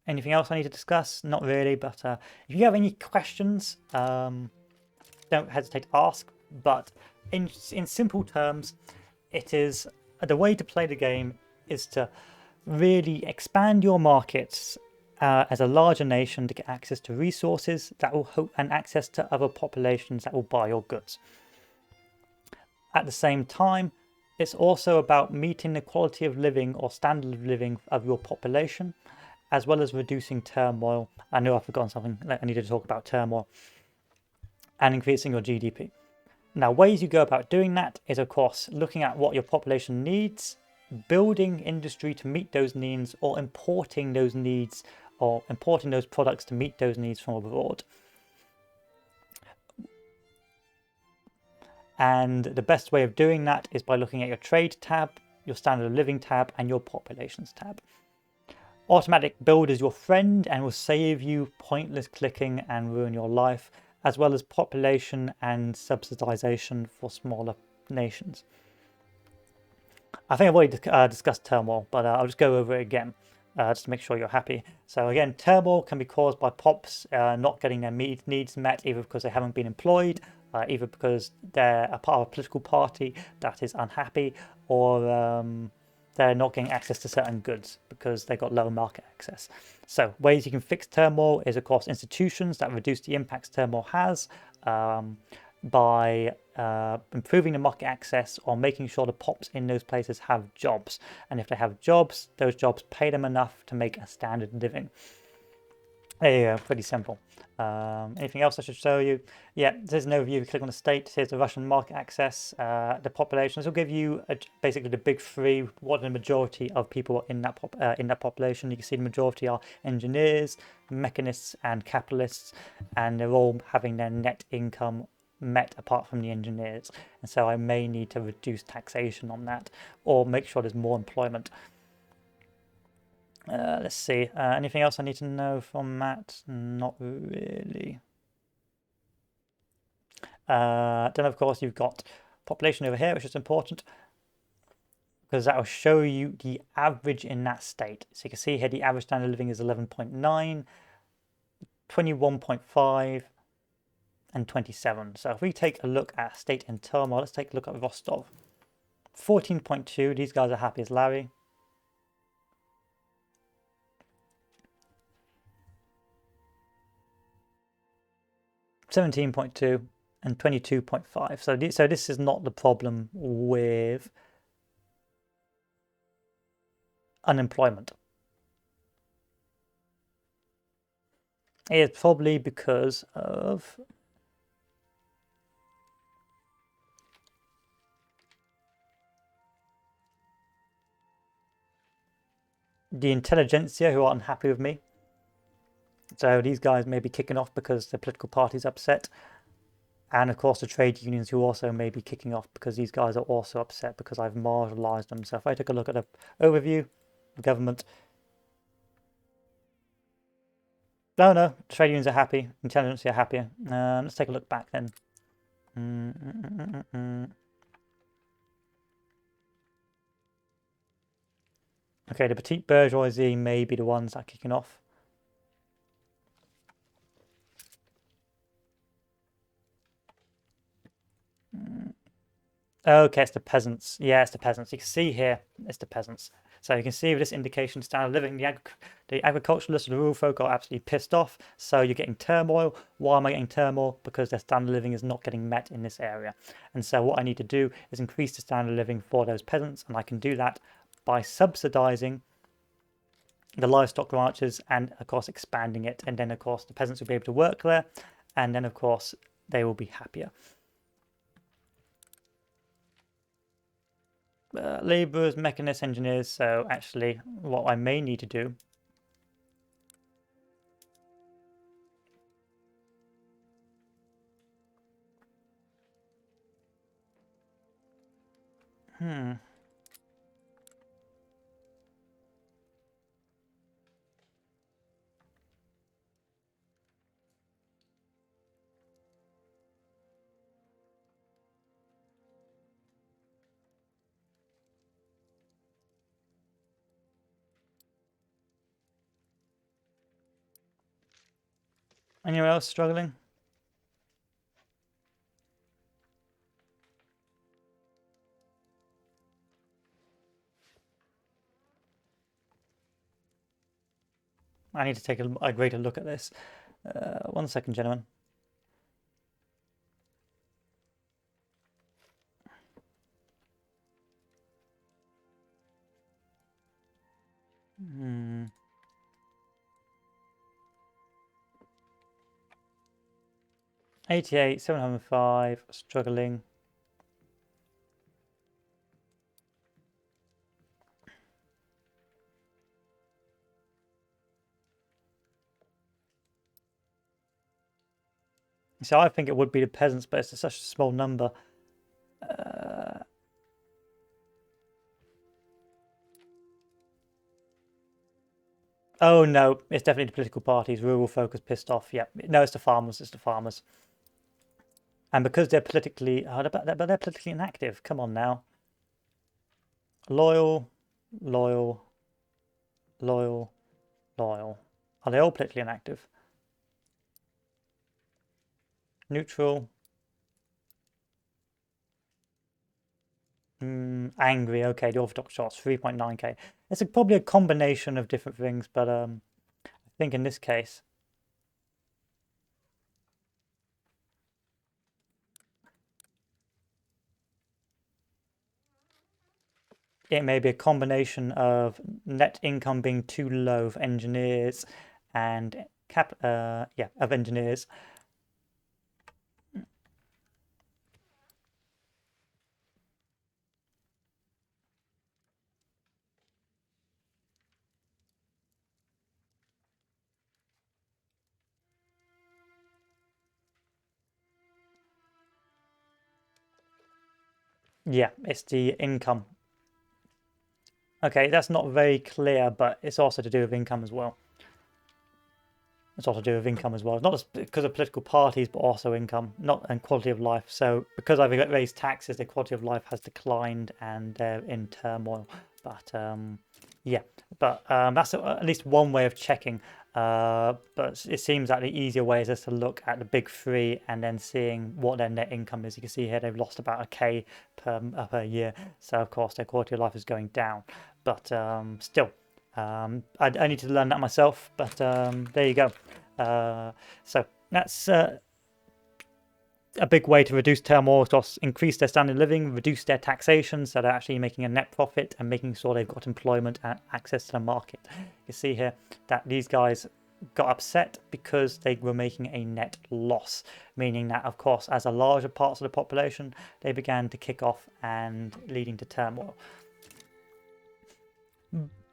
Anything else I need to discuss? Not really, but if you have any questions, don't hesitate to ask. But in simple terms, it is the way to play the game is to really expand your markets as a larger nation to get access to resources that will and access to other populations that will buy your goods. At the same time, it's also about meeting the quality of living or standard of living of your population, as well as reducing turmoil. I know I've forgotten something. I need to talk about turmoil, and increasing your GDP. Now, ways you go about doing that is, of course, looking at what your population needs, building industry to meet those needs, or importing those needs, or importing those products to meet those needs from abroad. And the best way of doing that is by looking at your trade tab, your standard of living tab, and your populations tab. Automatic build is your friend and will save you pointless clicking and ruin your life, as well as population and subsidization for smaller nations. I think I've already discussed turmoil, but I'll just go over it again just to make sure you're happy. So again, turmoil can be caused by pops not getting their needs met, either because they haven't been employed, either because they're a part of a political party that is unhappy, or they're not getting access to certain goods because they've got low market access. So ways you can fix turmoil is, of course, institutions that reduce the impacts turmoil has by improving the market access or making sure the pops in those places have jobs. And if they have jobs, those jobs pay them enough to make a standard living. There you go, pretty simple. Anything else I should show you? Yeah, there's an overview. Click on the state. Here's the Russian market access, the population. This will give you basically the big three, what the majority of people in that population. You can see the majority are engineers, mechanists, and capitalists, and they're all having their net income met apart from the engineers. And so I may need to reduce taxation on that, or make sure there's more employment. Let's see. Anything else I need to know from that? Not really. Then, of course, you've got population over here, which is important because that will show you the average in that state. So you can see here the average standard of living is 11.9, 21.5, and 27. So if we take a look at state in turmoil, let's take a look at Rostov. 14.2, these guys are happy as Larry. 17.2 and 22.5. So this is not the problem with unemployment. It's probably because of the intelligentsia who are unhappy with me. So these guys may be kicking off because the political party's upset. And of course the trade unions who also may be kicking off because these guys are also upset because I've marginalized them. So if I take a look at the overview, government. No, trade unions are happy, intelligentsia are happier. Let's take a look back then. Okay, the petite bourgeoisie may be the ones that are kicking off. Okay, it's the peasants. Yeah, it's the peasants. You can see here, it's the peasants. So you can see with this indication, standard of living, the agriculturalists and the rural folk are absolutely pissed off. So you're getting turmoil. Why am I getting turmoil? Because their standard of living is not getting met in this area. And so what I need to do is increase the standard of living for those peasants. And I can do that by subsidizing the livestock ranches, and of course expanding it. And then of course the peasants will be able to work there, and then of course they will be happier. Laborers, mechanists, engineers. So actually what I may need to do anyone else struggling? I need to take a greater look at this. 1 second, gentlemen. Hmm. 88, 705, struggling. So I think it would be the peasants, but it's such a small number. Oh no, it's definitely the political parties. Rural focus pissed off. Yeah, no, it's the farmers. It's the farmers. And because they're politically, but they're politically inactive. Come on now. Loyal, loyal, loyal, loyal. Are they all politically inactive? Neutral. Angry. Okay, the Orthodox shots 3.9k. It's probably a combination of different things, but I think in this case, it may be a combination of net income being too low for engineers and of engineers. Yeah, it's the income. Okay, that's not very clear, but it's also to do with income as well. It's also to do with income as well. It's not just because of political parties, but also income, not and quality of life. So because I've raised taxes, the quality of life has declined and they're in turmoil. But yeah, but that's at least one way of checking. But it seems like the easier way is just to look at the big three and then seeing what their net income is. You can see here they've lost about a K per year. So of course their quality of life is going down. But still, I need to learn that myself, but there you go. So that's a big way to reduce turmoil costs, increase their standard of living, reduce their taxation, so they're actually making a net profit and making sure they've got employment and access to the market. You see here that these guys got upset because they were making a net loss, meaning that, of course, as a larger parts of the population, they began to kick off and leading to turmoil.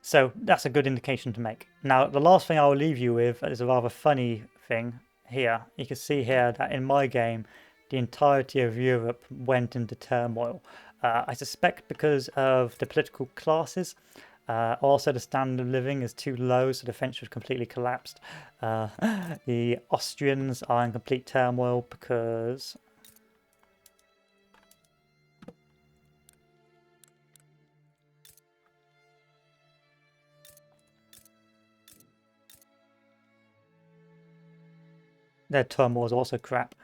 So that's a good indication to make. Now, the last thing I'll leave you with is a rather funny thing here. You can see here that in my game, the entirety of Europe went into turmoil. I suspect because of the political classes. Also, the standard of living is too low, so the French have completely collapsed. The Austrians are in complete turmoil because their turmoil is also crap.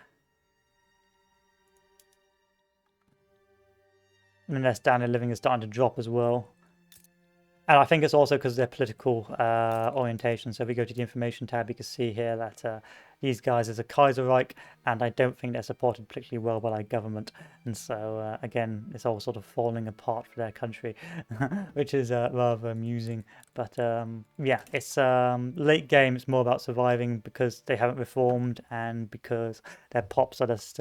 And their standard of living is starting to drop as well. And I think it's also because of their political orientation. So if we go to the information tab, you can see here that these guys is a Kaiserreich, and I don't think they're supported particularly well by their government. And so again, it's all sort of falling apart for their country, which is rather amusing. But yeah, it's late game. It's more about surviving because they haven't reformed and because their pops are just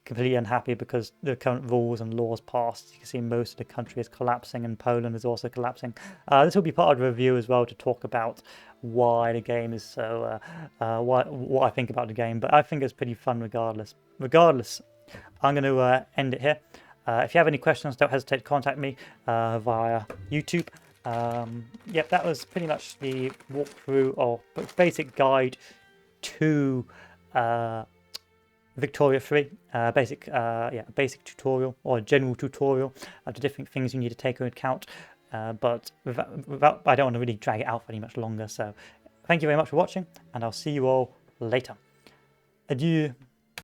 completely unhappy because the current rules and laws passed. You can see most of the country is collapsing, and Poland is also collapsing. This will be part of the review as well to talk about why the game is so, what I think about the game. But I think it's pretty fun regardless. I'm going to end it here. If you have any questions, don't hesitate to contact me via YouTube. Yep, that was pretty much the walkthrough or basic guide to Victoria 3, basic tutorial or general tutorial of the different things you need to take into account. But I don't want to really drag it out for any much longer. So thank you very much for watching, and I'll see you all later. Adieu.